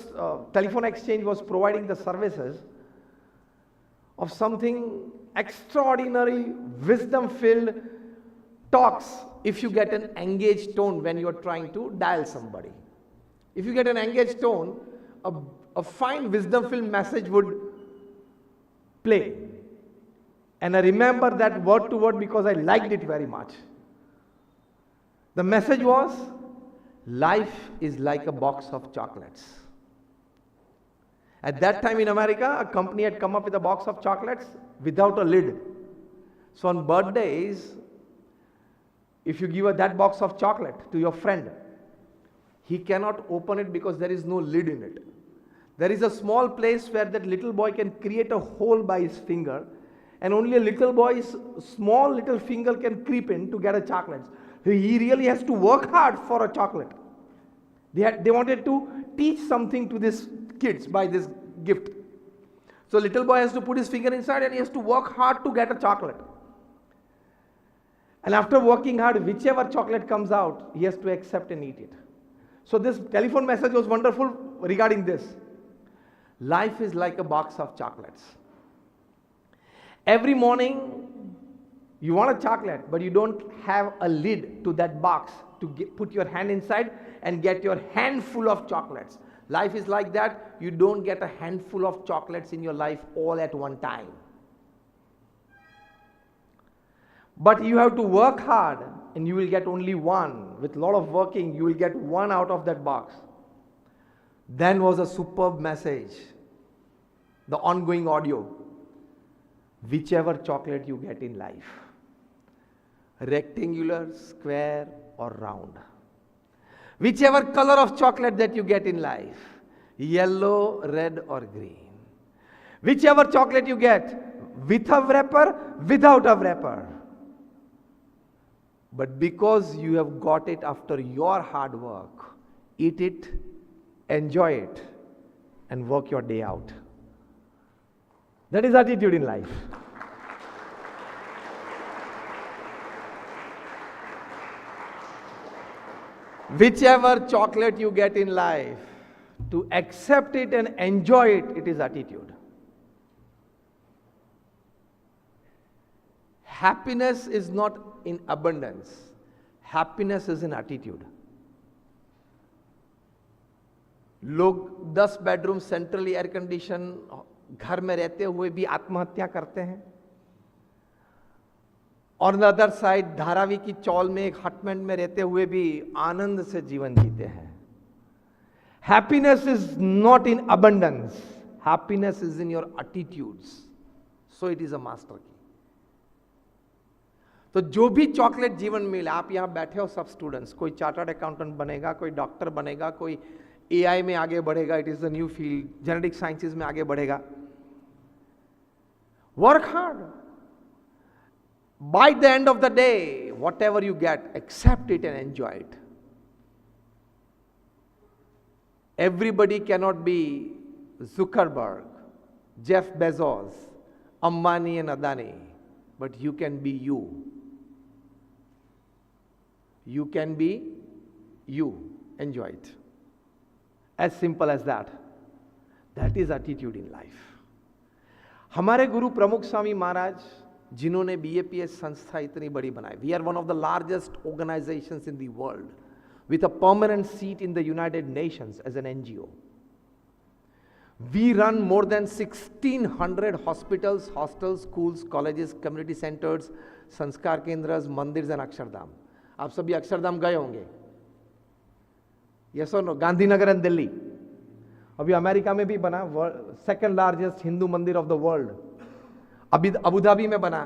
telephone exchange was providing the services of something extraordinary, wisdom-filled talks if you get an engaged tone when you're trying to dial somebody. If you get an engaged tone, a fine wisdom-filled message would play. And I remember that word to word because I liked it very much. The message was, life is like a box of chocolates. At that time in America, a company had come up with a box of chocolates without a lid. So on birthdays, if you give that box of chocolate to your friend, he cannot open it because there is no lid in it. There is a small place where that little boy can create a hole by his finger, and only a little boy's small little finger can creep in to get a chocolate. So he really has to work hard for a chocolate. They wanted to teach something to these kids by this gift. So little boy has to put his finger inside and he has to work hard to get a chocolate. And after working hard, whichever chocolate comes out, he has to accept and eat it. So this telephone message was wonderful regarding this. Life is like a box of chocolates. Every morning, you want a chocolate, but you don't have a lid to that box to put your hand inside and get your handful of chocolates. Life is like that. You don't get a handful of chocolates in your life all at one time. But you have to work hard and you will get only one. With a lot of working, you will get one out of that box. Then was a superb message, the ongoing audio. Whichever chocolate you get in life, rectangular, square or round, whichever color of chocolate that you get in life, yellow, red or green, whichever chocolate you get, with a wrapper, without a wrapper, but because you have got it after your hard work, eat it, enjoy it, and work your day out. That is attitude in life. Whichever chocolate you get in life, to accept it and enjoy it, it is attitude. Happiness is not in abundance. Happiness is in attitude. लोग 10 bedroom centrally air condition घर में रहते हुए भी आत्महत्या करते हैं, और द अदर साइड धारावी की चौल में एक हटमेंट में रहते हुए भी आनंद से जीवन जीते हैं. Happiness is not in abundance, happiness is in your attitudes. So it is a master की. तो जो भी चॉकलेट जीवन में मिले, आप यहां बैठे हो सब स्टूडेंट्स, कोई चार्टर्ड अकाउंटेंट बनेगा, कोई डॉक्टर बनेगा, कोई एआई में आगे बढ़ेगा, it is the new field, genetic sciences में आगे बढ़ेगा. Work hard. By the end of the day, whatever you get, accept it and enjoy it. Everybody cannot be Zuckerberg, Jeff Bezos, Ambani and Adani, but you can be you. You can be you. Enjoy it. As simple as that. That is attitude in life. हमारे गुरु प्रमुख स्वामी महाराज जिन्होंने BAPS संस्था इतनी बड़ी बनाई. We are one of the largest organisations in the world with a permanent seat in the United Nations as an NGO. We run more than 1,600 hospitals, hostels, schools, colleges, community centers, संस्कार केंद्रस, मंदिर and Akshardham. आप सभी अक्षरधाम गए होंगे. Yes or no? Gandhinagar and Delhi. अभी America में भी बना, सेकंड लार्जेस्ट हिंदू मंदिर ऑफ द वर्ल्ड. अभी अबू धाबी में बना,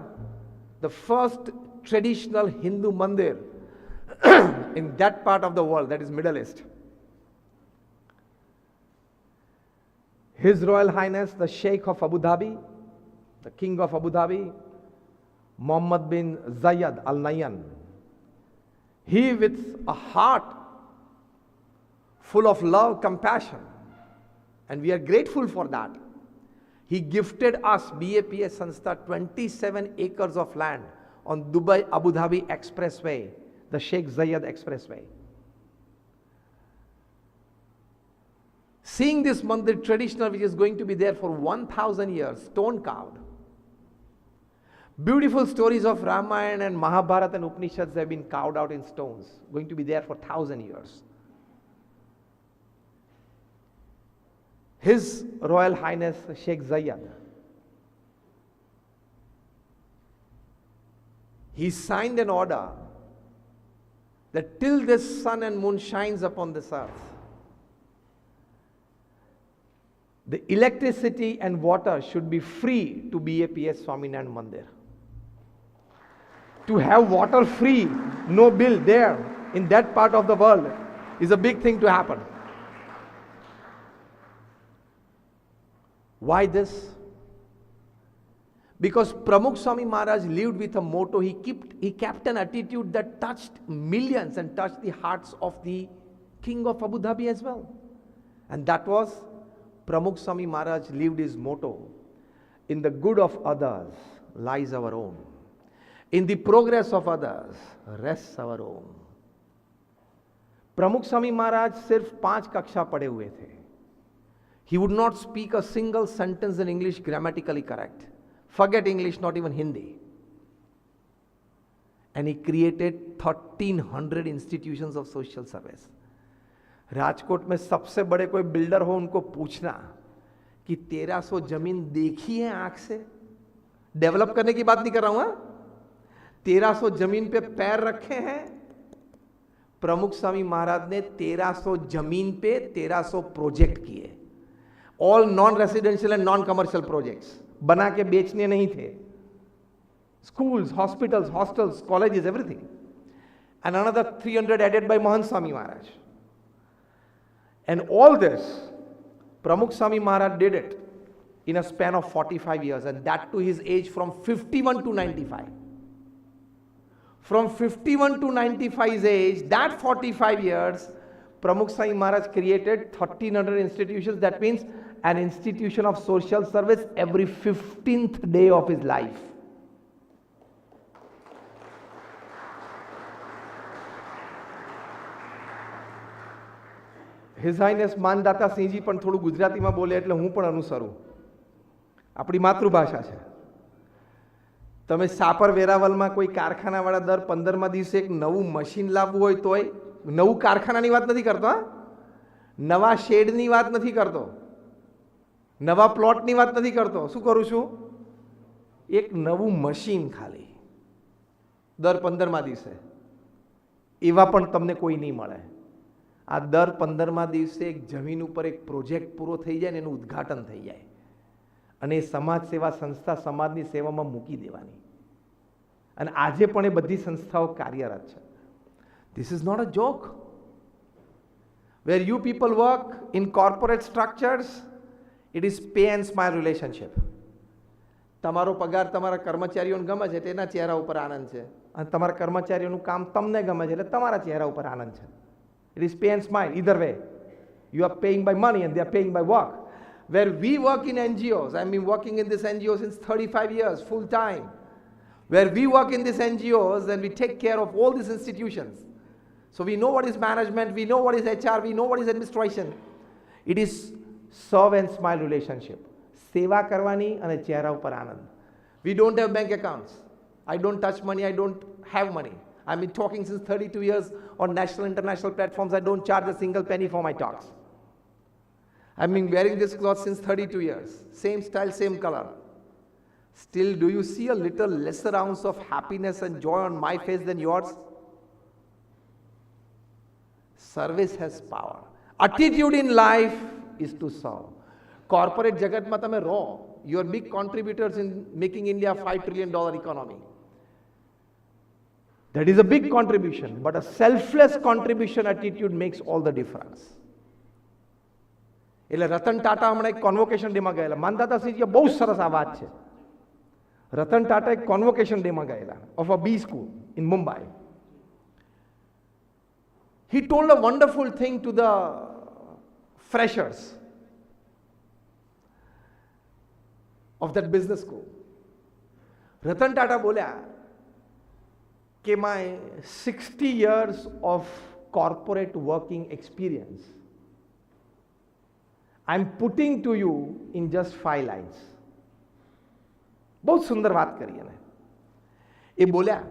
द फर्स्ट ट्रेडिशनल हिंदू मंदिर in that part of the world, that is Middle East. His Royal Highness the Sheikh of Abu Dhabi, the King of Abu Dhabi, Mohammed bin Zayed Al Nahyan, he with a heart full of love, compassion, and we are grateful for that, he gifted us BAPS Sanstha 27 acres of land on Dubai Abu Dhabi Expressway, the Sheikh Zayed Expressway. Seeing this mandir traditional, which is going to be there for 1,000 years, stone carved, Beautiful stories of Ramayana and Mahabharata and Upanishads have been carved out in stones, going to be there for 1,000 years. His Royal Highness Sheikh Zayed, he signed an order that till this sun and moon shines upon this earth, the electricity and water should be free to BAPS Swaminarayan Mandir. To have water free, no bill there in that part of the world is a big thing to happen. Why this? Because Pramukh Swami Maharaj lived with a motto. He kept an attitude that touched millions and touched the hearts of the King of Abu Dhabi as well. And that was Pramukh Swami Maharaj lived his motto: in the good of others lies our own. In the progress of others rests our own. Pramukh Swami Maharaj सिर्फ 5 कक्षा पढ़े हुए थे. He would not speak a single sentence in English grammatically correct. Forget English, not even Hindi. And he created 1,300 institutions of social service. Rajkot में सबसे बड़े कोई builder हो, उनको पूछना कि 1300 जमीन देखी है आंख से? डेवलप करने की बात नहीं कर रहा हूं. 1300 जमीन पे पैर रखे हैं. प्रमुख स्वामी महाराज ने 1300 जमीन पे 1300 प्रोजेक्ट किए. All non residential and non commercial projects, बना के बेचने नहीं थे. Schools, hospitals, hostels, colleges, everything. And another 300 added by Mahant Swami Maharaj. And all this, Pramukh Swami Maharaj did it in a span of 45 years, and that to his age from 51 to 95. From 51 to 95's age, that 45 years, Pramukh Swami Maharaj created 1,300 institutions. That means an institution of social service every 15th day of his life. His Highness Mandhata Sinhji પણ થોડું ગુજરાતીમાં બોલે એટલે હું પણ અનુસરું. આપણી માતૃભાષા છે. તમે સાપર વેરાવલમાં કોઈ કારખાનાવાળા દર 15મા દિવસે એક નવું મશીન લાવવું હોય તોય, નવું કારખાનાની વાત નથી કરતો, નવા શેડની વાત નથી કરતો, નવા પ્લોટની વાત નથી કરતો. શું કરું છું? એક નવું મશીન ખાલી દર 15મા દિવસે. એવા પણ તમને કોઈ નહીં મળે. આ દર 15મા દિવસે એક જમીન ઉપર એક પ્રોજેક્ટ પૂરો થઈ જાય ને એનું ઉદ્ઘાટન થઈ જાય અને એ સમાજ સેવા સંસ્થા સમાજની સેવામાં મૂકી દેવાની. અને આજે પણ એ બધી સંસ્થાઓ કાર્યરત છે. This is not a joke. Where you people work in corporate structures, it is pay and smile relationship. તમારો પગાર તમારા કર્મચારીઓને ગમે છે એટલે એના ચહેરા ઉપર આનંદ છે, અને તમારા કર્મચારીઓનું કામ તમને ગમે છે એટલે તમારા ચહેરા ઉપર આનંદ છે. It is pay and smile, either way. You are paying by money and they are paying by work. Where we work in NGOs, I've been working in this NGO since 35 years, full time. Where we work in these NGOs and we take care of all these institutions. So we know what is management, we know what is HR, we know what is administration. It is serve and smile relationship. Seva karwani and chehra upar anand. We don't have bank accounts. I don't touch money, I don't have money. I've been talking since 32 years on national, international platforms. I don't charge a single penny for my talks. I've been wearing this cloth since 32 years. Same style, same color. Still, do you see a little lesser ounce of happiness and joy on my face than yours? Service has power. Attitude in life is to serve. Corporate jagat ma tame raw. You are big contributors in making India a $5 trillion economy. That is a big contribution, but a selfless contribution attitude makes all the difference. એટલે રતન ટાટા હમણાં એક convocation ડેમાં ગયેલા. માનદાતા સિંહજીએ બહુ સરસ આ વાત છે. રતન ટાટા એક કોન્વોકેશન ડેમાં ગયેલા of a B school in Mumbai. He told a wonderful thing to the freshers of that business school. Ratan Tata બોલ્યા કે my 60 years of corporate working experience, I'm putting to you in just 5 lines. बहुत सुंदर बात करी है. એ બોલ્યા.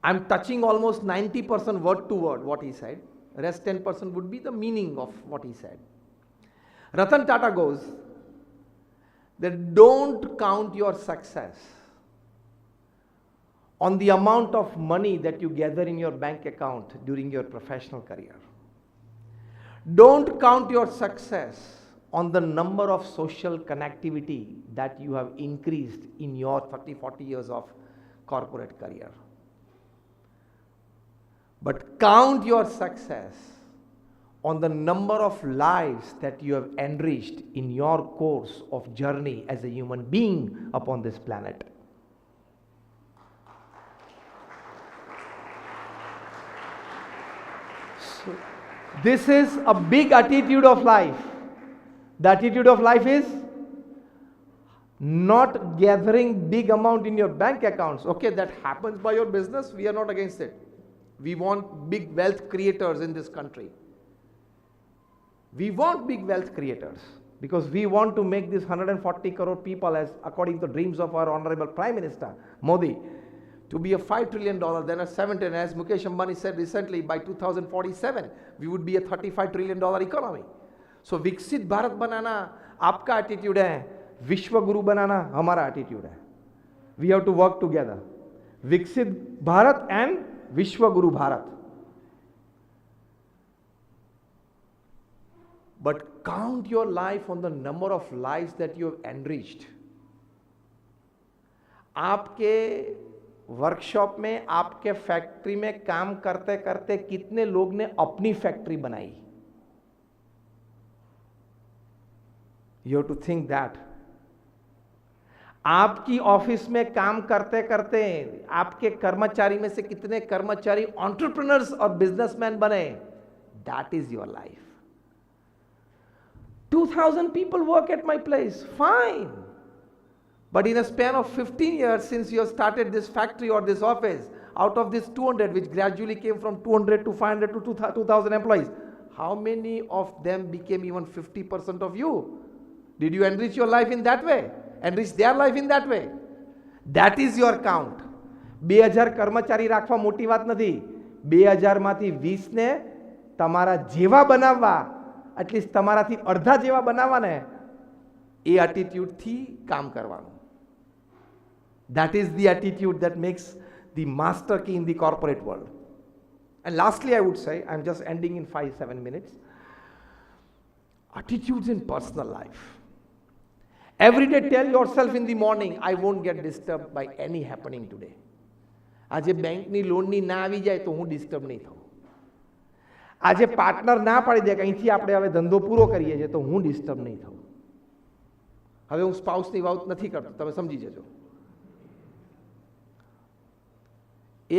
I'm touching almost 90% word to word what he said. Rest 10% would be the meaning of what he said. Ratan Tata goes that don't count your success on the amount of money that you gather in your bank account during your professional career. Don't count your success on the number of social connectivity that you have increased in your 30-40 years of corporate career. But count your success on the number of lives that you have enriched in your course of journey as a human being upon this planet. So, this is a big attitude of life. The attitude of life is not gathering big amount in your bank accounts. Okay, that happens by your business. We are not against it. We want big wealth creators in this country. We want big wealth creators because we want to make this 140 crore people, as according to dreams of our Honorable Prime Minister Modi, to be a $5 trillion, then a 7 trillion. As Mukesh Ambani said recently, by 2047, we would be a $35 trillion economy. So, विकसित भारत बनाना आपका attitude है, विश्व गुरु बनाना हमारा attitude है. We have to work together. विकसित Bharat and विश्व गुरु Bharat. But count your life on the number of lives that you have enriched. आपके workshop में, आपके फैक्ट्री में काम करते करते कितने लोग ने अपनी फैक्ट्री बनाई? You have to think that. आपकी ऑफिस में काम करते करते आपके कर्मचारी में से कितने कर्मचारी एंटरप्रेन्योर्स और बिजनेसमैन बने? That is your life. 2,000 people work at my place. Fine. But in a span of 15 years since you have started this factory or this office, out of this 200, which gradually came from 200 to 500 to 2,000 employees, how many of them became even 50% of you? Did you enrich your life in that way? Enrich their life in that way? That is your count. 2000 કર્મચારી રાખવા મોટી વાત નથી. 2000 માંથી 20 ને તમારા જેવા બનાવવા, એટલીસ્ટ તમારાથી અડધા જેવા બનાવવા ને, એ એટીટ્યુડ થી કામ કરવાનું. That is the attitude that makes the master key in the corporate world. And lastly, I would say, I'm just ending in 5-7 minutes, attitudes in personal life. Every day tell yourself in the morning, I won't get disturbed by any happening today. આજે બેંકની લોનની ના આવી જાય તો હું disturb નહીં થાઉં. આજે પાર્ટનર ના પાડી દે કે અહીંથી આપણે હવે ધંધો પૂરો કરીએ છીએ તો હું ડિસ્ટર્બ નહીં થાઉં. હવે હું સ્પાઉસની વાત નથી કરતો, તમે સમજી જજો.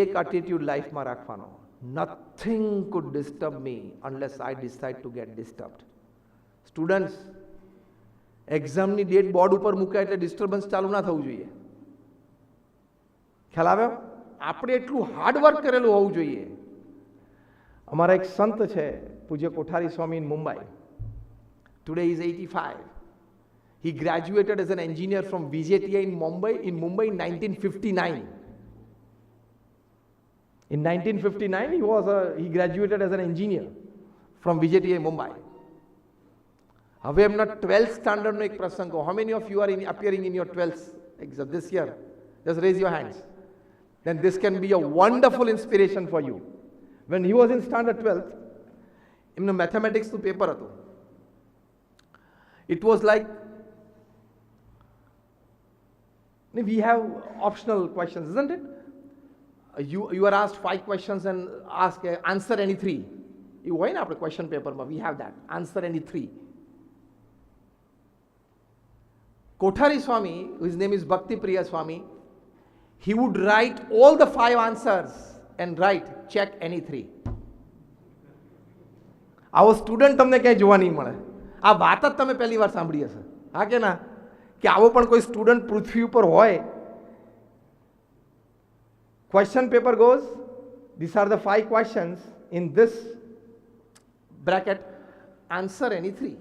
એક એટીટ્યુડ લાઈફમાં રાખવાનો, nothing could disturb me unless I decide to get disturbed. Students, એક્ઝામની ડેટ બોર્ડ ઉપર મૂકાય એટલે ડિસ્ટર્બન્સ ચાલુ ના થવું જોઈએ. ખ્યાલ આવ્યો? આપણે એટલું હાર્ડવર્ક કરેલું હોવું જોઈએ. અમારા એક સંત છે પૂજ્ય Kothari Swami in Mumbai. Today is 85. He graduated as an engineer from VJTI in Mumbai in 1959. In 1959 he graduated as an engineer from VJTI Mumbai. હવે એમના 12th સ્ટાન્ડર્ડનો એક પ્રસંગ. How many of you are appearing in your 12th exam this year? Just raise your hands. Then this can be a wonderful inspiration for you. When he was in standard 12th, એમનું મેથેમેટિક્સનું paper હતું. It was like, we have optional questions, isn't it? You are asked 5 questions and answer any 3. એવું હોય ને આપણે question પેપરમાં, we have that. Answer any 3. Kothari Swami, his name is Bhakti Priya Swami, he would write all the 5 answers and write check any 3. આવો student તમને ક્યાંય જોવા નહીં મળે. આ વાત જ તમે પહેલી વાર સાંભળી હશે, હા કે ના? કે આવો પણ કોઈ સ્ટુડન્ટ પૃથ્વી ઉપર હોય. Question paper goes, these are the 5 questions in this bracket, answer any 3.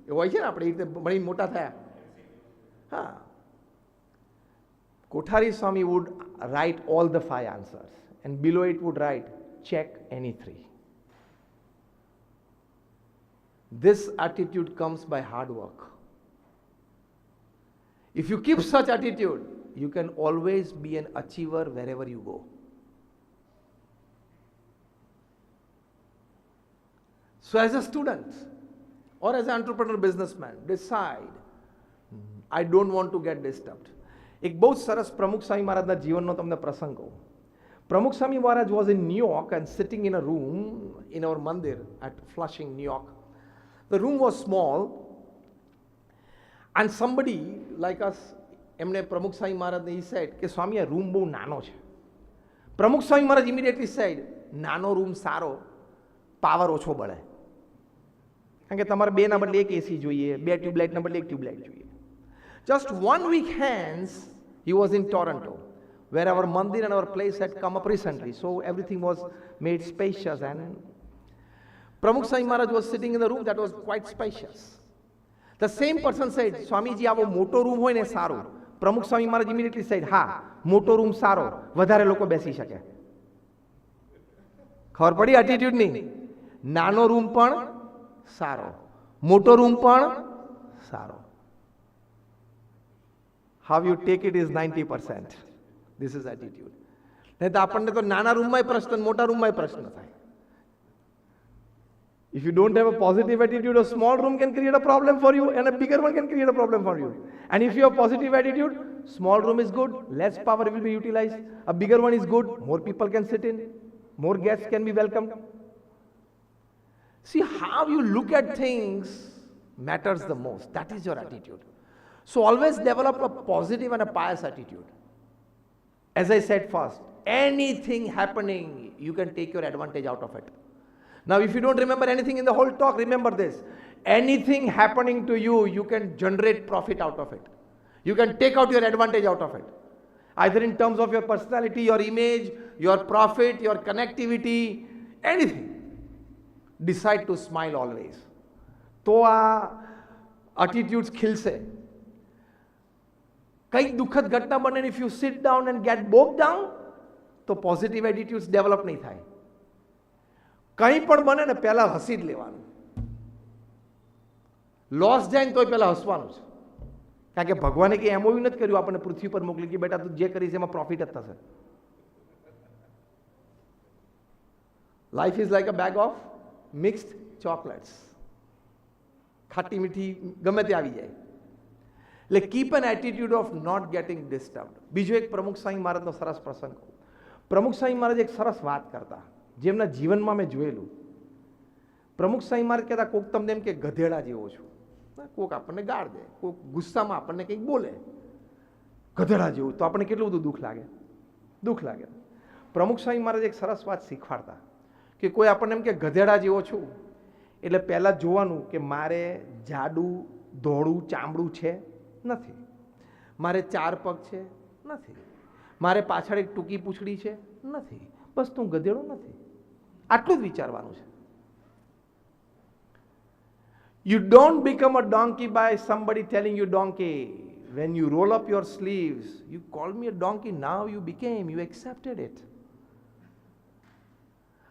એ હોય છે ને આપણે એ રીતે ભણી મોટા થયા. હા, Kothari Swami would write all the 5 answers, and below it would write, check any 3. This attitude comes by hard work. If you keep such attitude, you can always be an achiever wherever you go. So as a student or as an entrepreneur businessman, decide, I don't want to get disturbed. એક બહુ સરસ પ્રમુખ સ્વામી મહારાજના જીવનનો તમને પ્રસંગ કહું. પ્રમુખ સ્વામી Maharaj was in New York and sitting in a room in our mandir at Flushing, New York. The room was small and somebody like us, એમણે પ્રમુખ સ્વામી મહારાજને he said કે સ્વામી આ રૂમ બહુ નાનો છે. પ્રમુખ સ્વામી મહારાજ immediately said, નાનો રૂમ સારો, પાવર ઓછો બળે. કારણ કે તમારે 2 ના બદલે 1 એસી જોઈએ, 2 ટ્યુબલાઇટના બદલે 1 ટ્યુબલાઇટ જોઈએ. Just 1 week hence, he was in Toronto, where our mandir and our place had come up recently. So everything was made spacious, and Pramukh Swami Maharaj was sitting in the room that was quite spacious. The same person said, Swamiji, આવો મોટો room હોય ને સારું. Pramukh Swami Maharaj immediately said, હા, મોટો room સારો, વધારે લોકો બેસી શકે. ખબર પડી attitude ની? નાનો રૂમ પણ સારો, મોટો રૂમ પણ સારો. How you take it is 90%. This is attitude. નહીં તો આપણને તો નાના રૂમમાંય પ્રશ્ન, મોટા રૂમમાંય પ્રશ્ન થાય. If you don't have a positive attitude, a small room can create a problem for you and a bigger one can create a problem for you. And if you have positive attitude, small room is good, less power will be utilized. A bigger one is good, more people can sit in, more guests can be welcomed. See, how you look at things matters the most. That is your attitude. So always develop a positive and a pious attitude. As I said first, anything happening, you can take your advantage out of it. Now, if you don't remember anything in the whole talk, remember this. Anything happening to you, you can generate profit out of it. You can take out your advantage out of it. Either in terms of your personality, your image, your profit, your connectivity, anything. Decide to smile always. તો આ attitudes ખીલશે. કંઈક દુઃખદ ઘટના બને, if you sit down and get bogged down, તો positive attitudes develop નહીં થાય. કંઈ પણ બને ને પહેલા હસી જ લેવાનું. લોસ જાય ને તોય પહેલા હસવાનું છે. કારણ કે ભગવાને કંઈ એમઓયુ નથી કર્યું આપણને પૃથ્વી પર મોકલી કે બેટા તું જે કરીશ એમાં પ્રોફિટ જ થશે. Life is like a bag of mixed chocolates. ખાટી મીઠી ગમે તે આવી જાય. એટલે keep an attitude of not getting disturbed. બીજો એક પ્રમુખ સ્વામી મહારાજનો સરસ પ્રસંગ. પ્રમુખ સ્વામી મહારાજ એક સરસ વાત કરતા, જેમના જીવનમાં મેં જોયેલું. પ્રમુખ સ્વામી મહારાજ કહેતા, કોક તમને એમ કે ગધેડા જેવો છું, કોક આપણને ગાળ દે, કોક ગુસ્સામાં આપણને કંઈક બોલે, ગધેડા જેવું, તો આપણને કેટલું બધું દુઃખ લાગે, દુઃખ લાગે. પ્રમુખ સ્વામી મહારાજ એક સરસ વાત શીખવાડતા કે કોઈ આપણને એમ કે ગધેડા જેવો છું, એટલે પહેલાં જોવાનું કે મારે જાડું ધોળું ચામડું છે નથી, મારે 4 પગ છે નથી, મારે પાછળ એક ટૂંકી પૂંછડી છે નથી, બસ તું ગધેડો નથી, આટલું જ વિચારવાનું છે. You don't become a donkey by somebody telling you donkey. When you roll up your sleeves, you call me a donkey, now you became, you accepted it.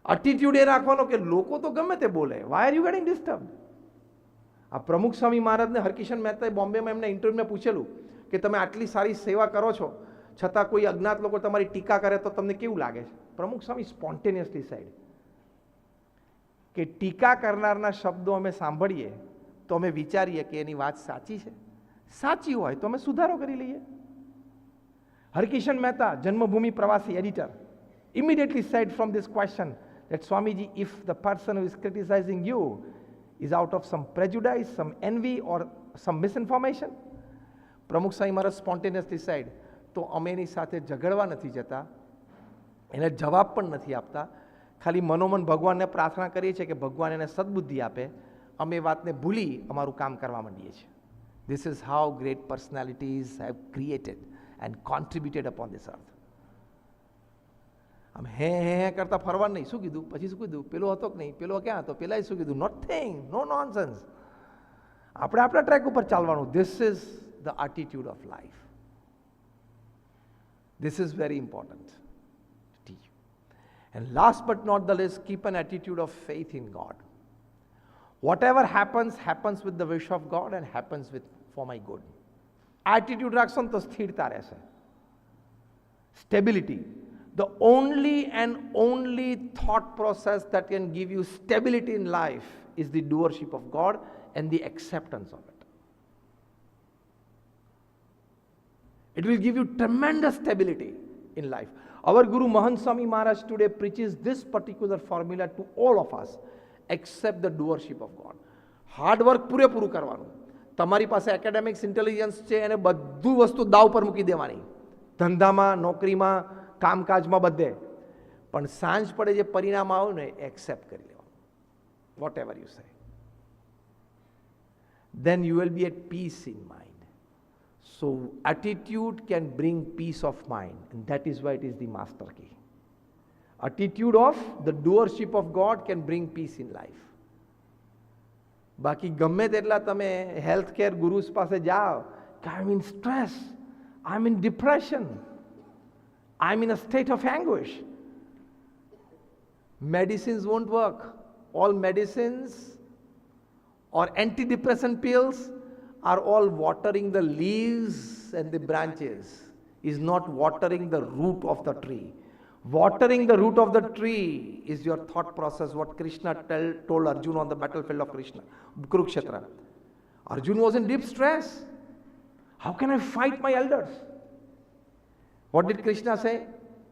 Attitude એ રાખવાનો કે લોકો તો ગમે તે બોલે, why are you getting disturbed? આ પ્રમુખ સ્વામી મહારાજને હરકિશન મહેતાએ બોમ્બેમાં એમને ઇન્ટરવ્યુમાં પૂછેલું કે તમે આટલી સારી સેવા કરો છો છતાં કોઈ અજ્ઞાત લોકો તમારી ટીકા કરે તો તમને કેવું લાગે છે? પ્રમુખ સ્વામી સ્પોન્ટેનિયસલી સાઈડ કે ટીકા કરનારના શબ્દો અમે સાંભળીએ તો અમે વિચારીએ કે એની વાત સાચી છે, સાચી હોય તો અમે સુધારો કરી લઈએ. હરકિશન મહેતા, જન્મભૂમિ પ્રવાસી editor, immediately said from this question that Swamiji, if the person who is criticizing you is out of some prejudice, some envy or some misinformation, પ્રમુખ સ્વામી મહારાજ સ્પોન્ટેનિયસલી સાઈડ તો અમે એની સાથે ઝઘડવા નથી જતા, એને જવાબ પણ નથી આપતા, ખાલી મનોમન ભગવાનને પ્રાર્થના કરીએ છીએ કે ભગવાન એને સદબુદ્ધિ આપે, અમે એ વાતને ભૂલી અમારું કામ કરવા માંડીએ છીએ. This is how great personalities have created and contributed upon this earth. આમ હે હે હે કરતા ફરવાનું નહીં. શું કીધું પછી શું કીધું, પેલો હતો કે નહીં, પેલો ક્યાં હતો, પેલાએ શું કીધું, નોથિંગ, નો નોનસેન્સ. આપણે આપણા ટ્રેક ઉપર ચાલવાનું. This is the attitude of life. This is very important to teach. And last but not the least, keep an attitude of faith in God. Whatever happens, happens with the wish of God and happens with for my good. Attitude રાખશો તો સ્થિરતા રહેશે. Stability. The only and only thought process that can give you stability in life is the doership of God and the acceptance of it. It will give you tremendous stability in life. Our Guru Mahant Swami Maharaj today preaches this particular formula to all of us. Accept the doership of God. Hard work પૂરેપૂરું કરવાનું. તમારી પાસે academics intelligence છે અને બધું વસ્તુ દાવ પર મૂકી દેવાની. ધંધામાં, નોકરીમાં, કામકાજમાં બધે. પણ સાંજ પડે જે પરિણામ આવે ને એક્સેપ્ટ કરી લેવાનું. Whatever you say. Then you will be at peace in mind. So attitude can bring peace of mind, and that is why it is the master key. Attitude of the doership of God can bring peace in life. બાકી ગમે તેટલા તમે health care ગુરુસ પાસે જાઓ કે I am in stress, I am in depression, I am in a state of anguish. Medicines won't work. All medicines or antidepressant pills are all watering the leaves and the branches, is not watering the root of the tree. Watering the root of the tree is your thought process, what Krishna told Arjuna on the battlefield of Kurukshetra. Arjuna was in deep stress. How can I fight my elders? What did Krishna say?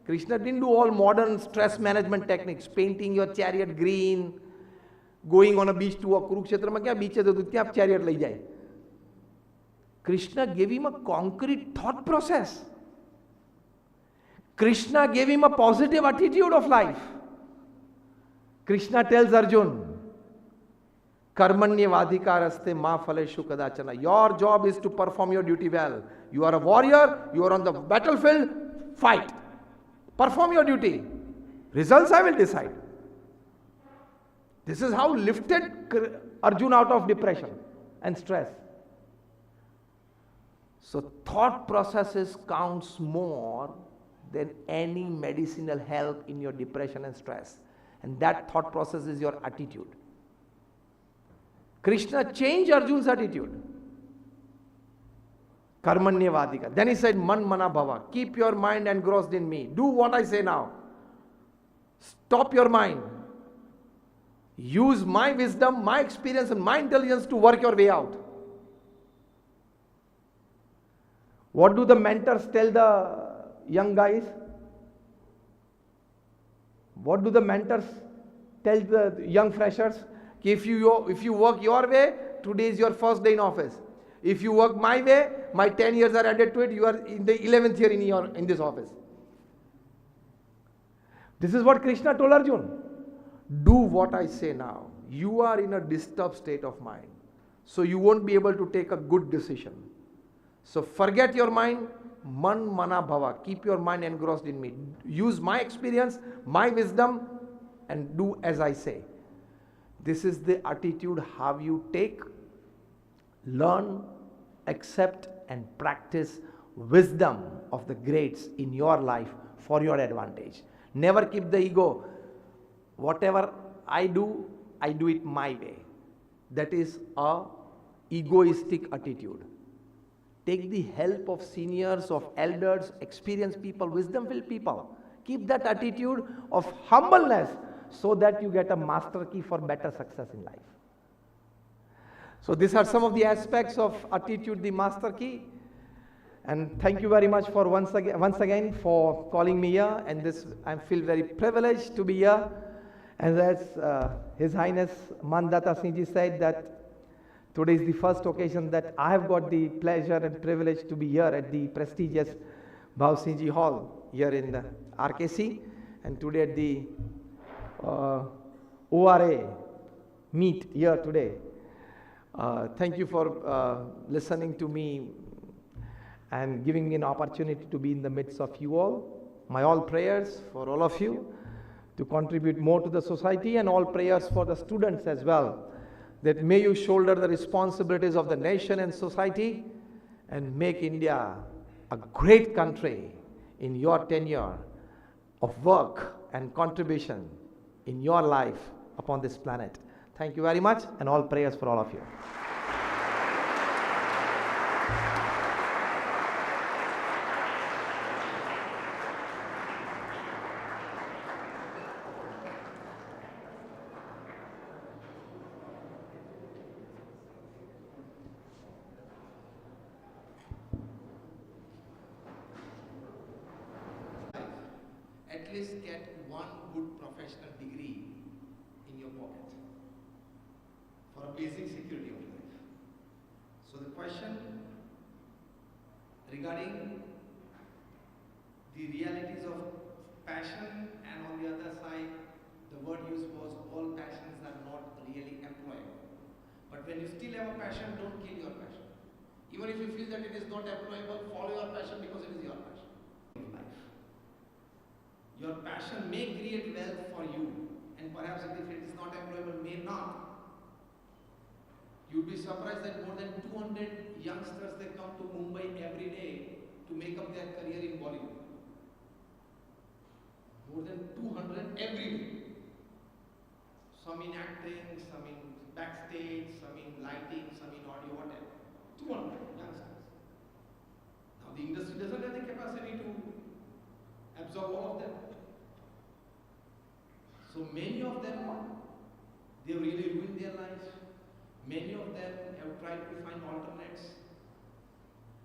Krishna didn't do all modern stress management techniques, painting your chariot green, going on a beach to a Kurukshetra. Kya beach hai to kya chariot lai jaye? Krishna gave him a concrete thought process. Krishna gave him a positive attitude of life. Krishna tells Arjun, Karmanyavadhikaraste ma phaleshu kadachana. Your job is to perform your duty well. You are a warrior, you are on the battlefield, fight. Perform your duty. Results I will decide. This is how lifted Arjun out of depression and stress. So thought processes counts more than any medicinal help in your depression and stress. And that thought process is your attitude. Krishna changed Arjun's attitude. Karmanyavadika. Then he said, Man mana bhava. Keep your mind engrossed in me. Do what I say now. Stop your mind. Use my wisdom, my experience and my intelligence to work your way out. What do the mentors tell the young guys? What do the mentors tell the young freshers? If you work your way, today is your first day in office. If you work my way, my 10 years are added to it, you are in the 11th year in this office. This is what Krishna told Arjun. Do what I say now. You are in a disturbed state of mind, so you won't be able to take a good decision. So forget your mind, man mana bhava. Keep your mind engrossed in me. Use my experience, my wisdom, and do as I say. This is the attitude how you take, learn, accept, and practice wisdom of the greats in your life for your advantage. Never keep the ego. Whatever I do it my way. That is a egoistic attitude. Take the help of seniors, of elders, experienced people, wisdom-filled people. Keep that attitude of humbleness so that you get a master key for better success in life. So these are some of the aspects of attitude, the master key. And thank you very much for once again for calling me here. And this I feel very privileged to be here. And as His Highness Mandata Singh Ji said that today is the first occasion that I have got the pleasure and privilege to be here at the prestigious Bhav Singh Ji Hall here in the RKC, and today at the ORA meet here today. Thank you for listening to me and giving me an opportunity to be in the midst of you all. My all prayers for all of you to contribute more to the society, and all prayers for the students as well, that may you shoulder the responsibilities of the nation and society and make India a great country in your tenure of work and contribution in your life upon this planet. Thank you very much, and all prayers for all of you.
At least get one good professional degree in your pocket for a basic security of life. So the question regarding the realities of passion, and on the other side, the word used was all passions are not really employable. But when you still have a passion, don't kill your passion. Even if you feel that it is not employable, follow your passion because it is your passion. Your passion may create wealth for you, and perhaps if it is not employable, may not. You'd be surprised that more than 200 youngsters, they come to Mumbai every day to make up their career in Bollywood. More than 200 every day. Some in acting, some in backstage, some in lighting, some in audio, whatever. 200 youngsters. Now the industry doesn't have the capacity to absorb all of them. So many of them, they really ruined their lives. Many of them have tried to find alternates.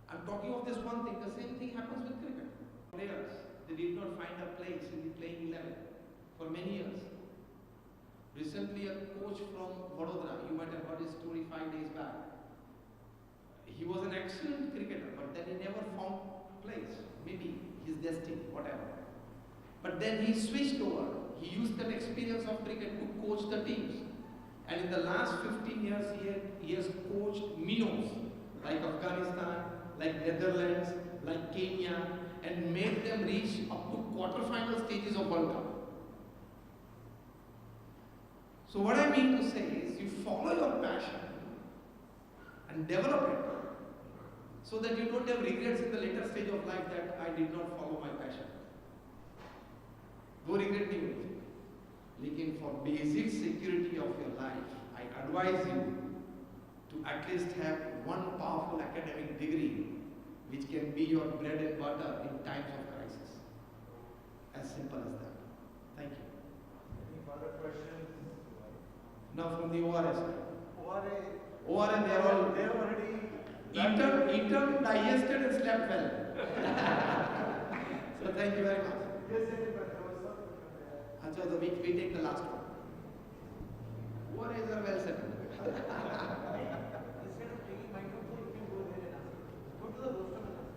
I'm talking of this one thing, the same thing happens with cricket. Players, they did not find a place in the playing 11 for many years. Recently, a coach from Vadodara, you might have heard his story 5 days back. He was an excellent cricketer, but then he never found place. Maybe his destiny, whatever. But then he switched over. He used that experience of cricket to coach the teams. And in the last 15 years, he has coached minnows like Afghanistan, like Netherlands, like Kenya, and made them reach up to quarterfinal stages of World Cup. So what I mean to say is, you follow your passion and develop it so that you don't have regrets in the later stage of life that I did not follow my passion. No regret नहीं होनी चाहिए. लेकिन for basic security of your life, I advise you to at least have one powerful academic degree which can be your bread and butter in times of crisis. As simple as that. Thank you.
Any further questions?
Now from the ORS.
ORA,
they are all
they have already
eaten, digested and slept well. So thank you very much.
Yes, but there was something.
Achha, so we take the last one. ORAs are well settled.
Instead of taking microphone, you can go there and ask. Go to the rostrum and ask.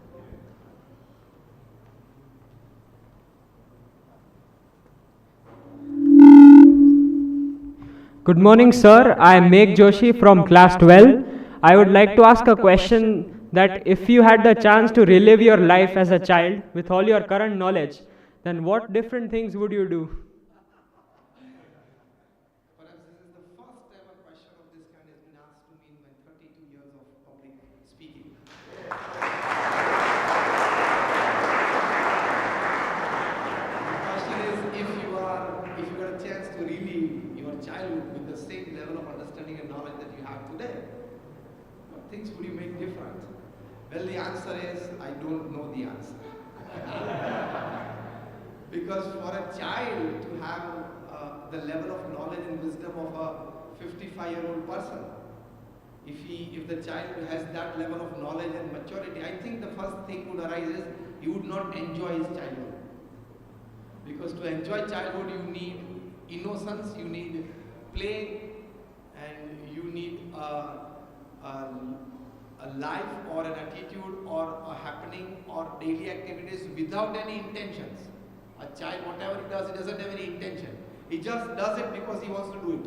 Good morning, sir. I am Megh Joshi from class 12. I would like to ask a question that if you had the chance to relive your life as a child with all your current knowledge, then what different things would you do?
Perhaps this is the first ever question of this kind has been asked to me in my 32 years of public speaking. The question is, if you got a chance to relive your childhood with the same level of understanding and knowledge that you have today, what things would you make different? Well, the answer is, I don't know the answer. Because for a child to have the level of knowledge and wisdom of a 55-year-old person, if the child has that level of knowledge and maturity, I think the first thing would arise is he would not enjoy his childhood. Because to enjoy childhood, you need innocence, you need play, and you need a life or an attitude or a happening or daily activities without any intentions. A child, whatever he does, he doesn't have any intention. He just does it because he wants to do it.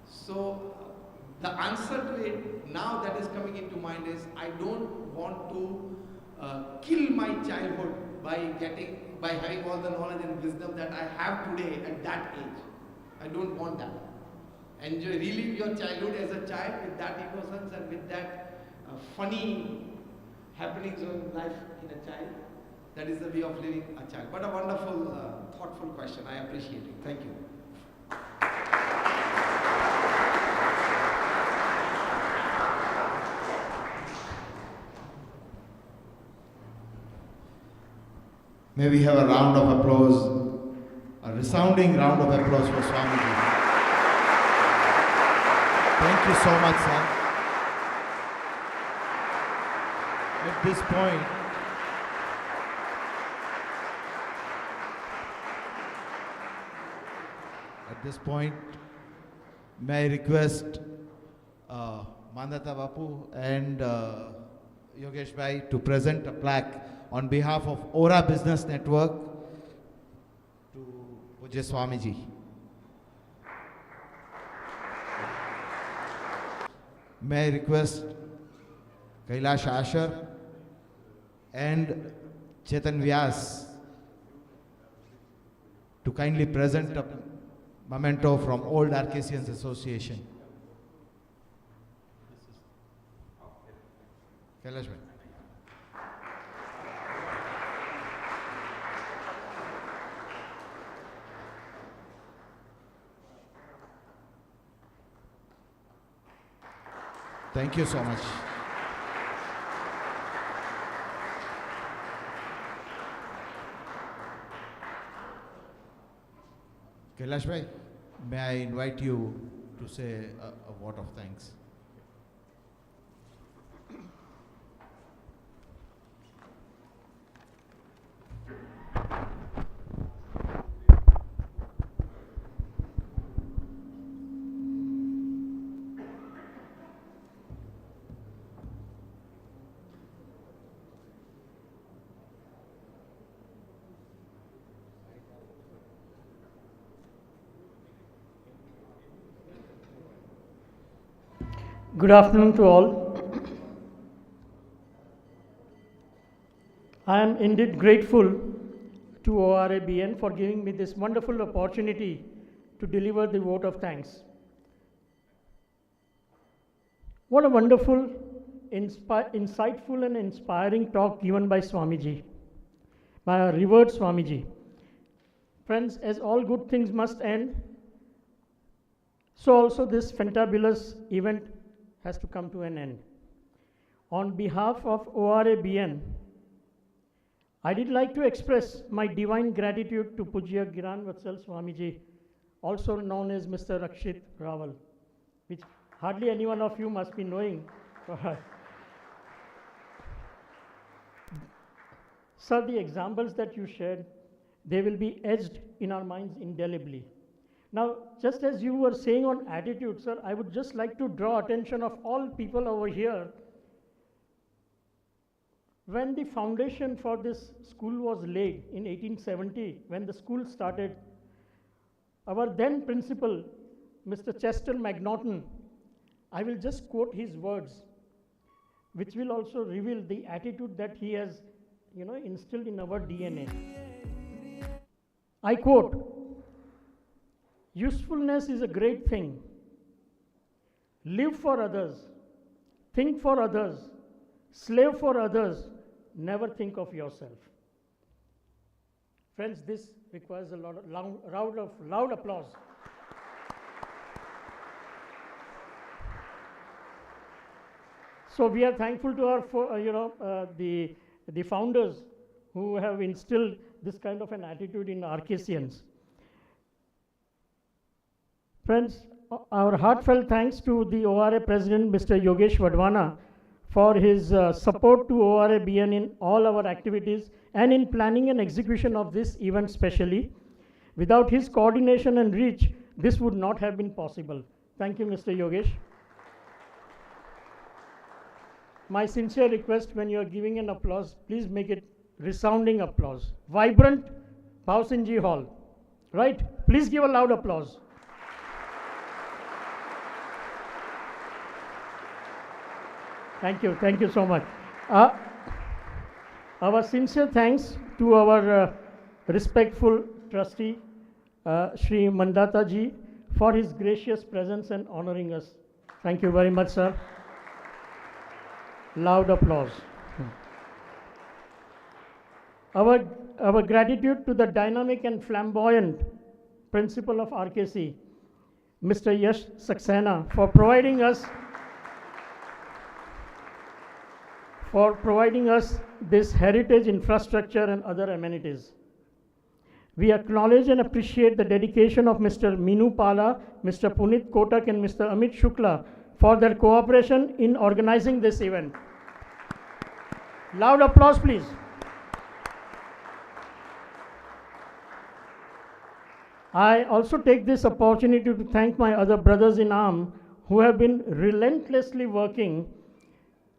So the answer to it now that is coming into mind is, I don't want to kill my childhood by having all the knowledge and wisdom that I have today at that age. I don't want that. Enjoy, relive your childhood as a child with that innocence and with that funny
happenings of life in a child. That is the way of living a child. But a wonderful, thoughtful question. I appreciate it. Thank you.
May we have a round of applause, a resounding round of applause for Swamiji. Thank you so much, sir. At this point, may I request Mandata Bapu and Yogesh Bhai to present a plaque on behalf of Aura Business Network to Pujya Swamiji. May I request Kailash Asher and Chetan Vyas to kindly present a memento from Old Arcasians Association. Kailash Bhai. Thank you so much. Kailash Bhai, may I invite you to say a word of thanks?
Good afternoon to all. I am indeed grateful to ORABN for giving me this wonderful opportunity to deliver the vote of thanks. What a wonderful, insightful and inspiring talk given by Swamiji, by our revered Swamiji. Friends, as all good things must end, so also this fantabulous event has to come to an end. On behalf of ORABN, I did like to express my divine gratitude to Pujya Gnanvatsal Swamiji, also known as Mr. Rakshit Rawal, which hardly any one of you must be knowing. Sir, the examples that you shared, they will be etched in our minds indelibly. Now, just as you were saying on attitude, sir, I would just like to draw attention of all people over here. When the foundation for this school was laid in 1870, when the school started, our then principal, Mr. Chester McNaughton, I will just quote his words, which will also reveal the attitude that he has, instilled in our DNA. I quote, "Usefulness is a great thing. Live for others, think for others, slave for others, never think of yourself." Friends, this requires a lot of loud applause. So we are thankful to our, the founders who have instilled this kind of an attitude in Arcasians. Friends, our heartfelt thanks to the ORA President, Mr. Yogesh Vadwana, for his support to ORABN in all our activities and in planning and execution of this event specially. Without his coordination and reach, this would not have been possible. Thank you, Mr. Yogesh. My sincere request, when you are giving an applause, please make it resounding applause. Vibrant Bhausinji Hall, right? Please give a loud applause. Thank you so much. Our sincere thanks to our respectful trustee, Shri Mandata ji, for his gracious presence and honoring us. Thank you very much, sir. Loud applause. Our, our gratitude to the dynamic and flamboyant principal of RKC, Mr. Yash Saxena, for providing us this heritage infrastructure and other amenities. We acknowledge and appreciate the dedication of Mr. Minu Pala, Mr. Punit Kotak, and Mr. Amit Shukla for their cooperation in organizing this event. Loud applause, please. I also take this opportunity to thank my other brothers in arms who have been relentlessly working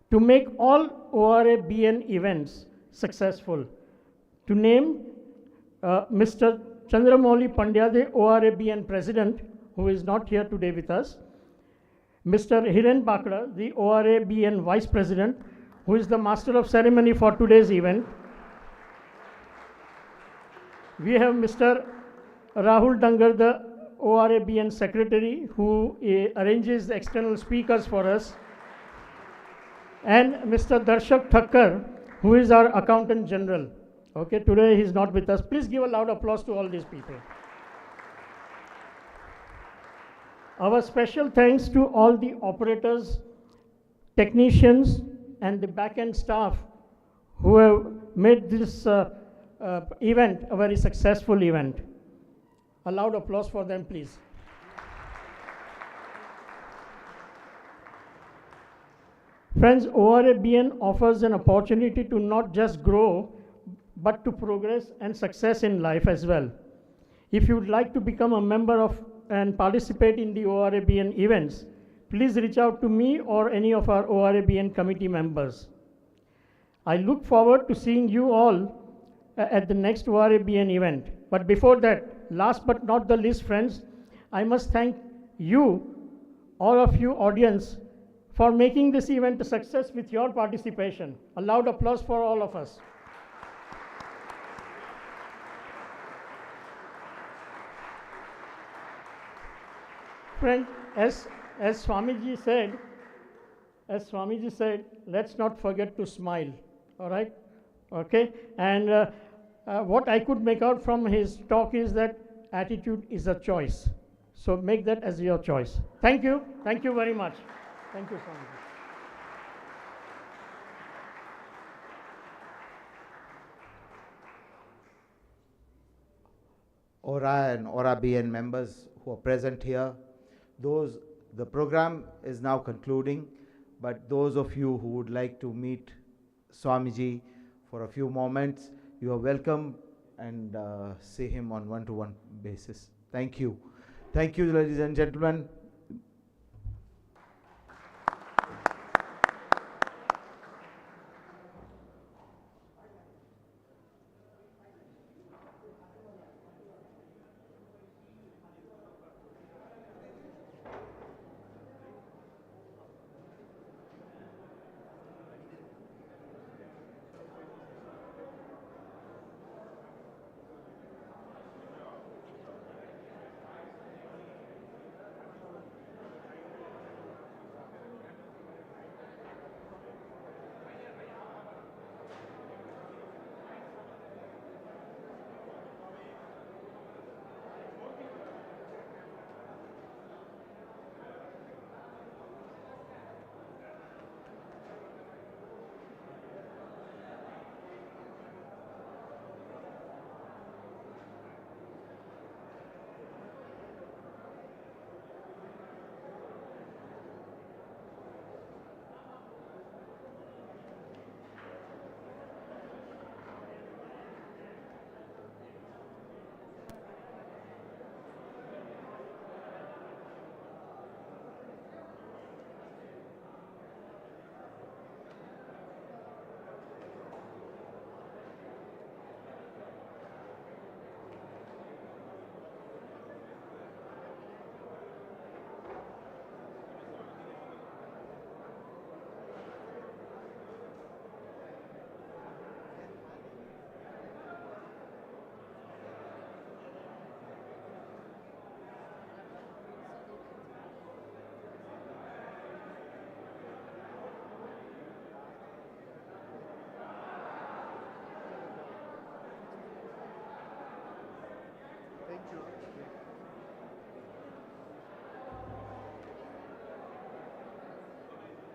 to make all ORABN events successful. To name Mr. Chandramouli Pandya, the ORABN president, who is not here today with us. Mr. Hiren Bakra, the ORABN vice president, who is the master of ceremony for today's event. We have Mr. Rahul Dangar, the ORABN secretary, who arranges the external speakers for us. And Mr. Darshak Thakkar, who is our accountant general. Okay, today he's not with us. Please give a loud applause to all these people. Our special thanks to all the operators, technicians, and the back-end staff who have made this event a very successful event. A loud applause for them, please. Friends, ORABN offers an opportunity to not just grow, but to progress and success in life as well. If you would like to become a member of and participate in the ORABN events, please reach out to me or any of our ORABN committee members. I look forward to seeing you all at the next ORABN event. But before that, last but not the least, friends, I must thank you, all of you audience, for making this event a success with your participation. A loud applause for all of us. Friend, as Swamiji said, let's not forget to smile. All right? Okay? And what I could make out from his talk is that attitude is a choice. So make that as your choice. Thank you. Thank you very much. Thank you, Swamiji.
ORA and ORABN members who are present here, the program is now concluding, but those of you who would like to meet Swamiji for a few moments, you are welcome and see him on one-to-one basis. Thank you. Thank you, ladies and gentlemen.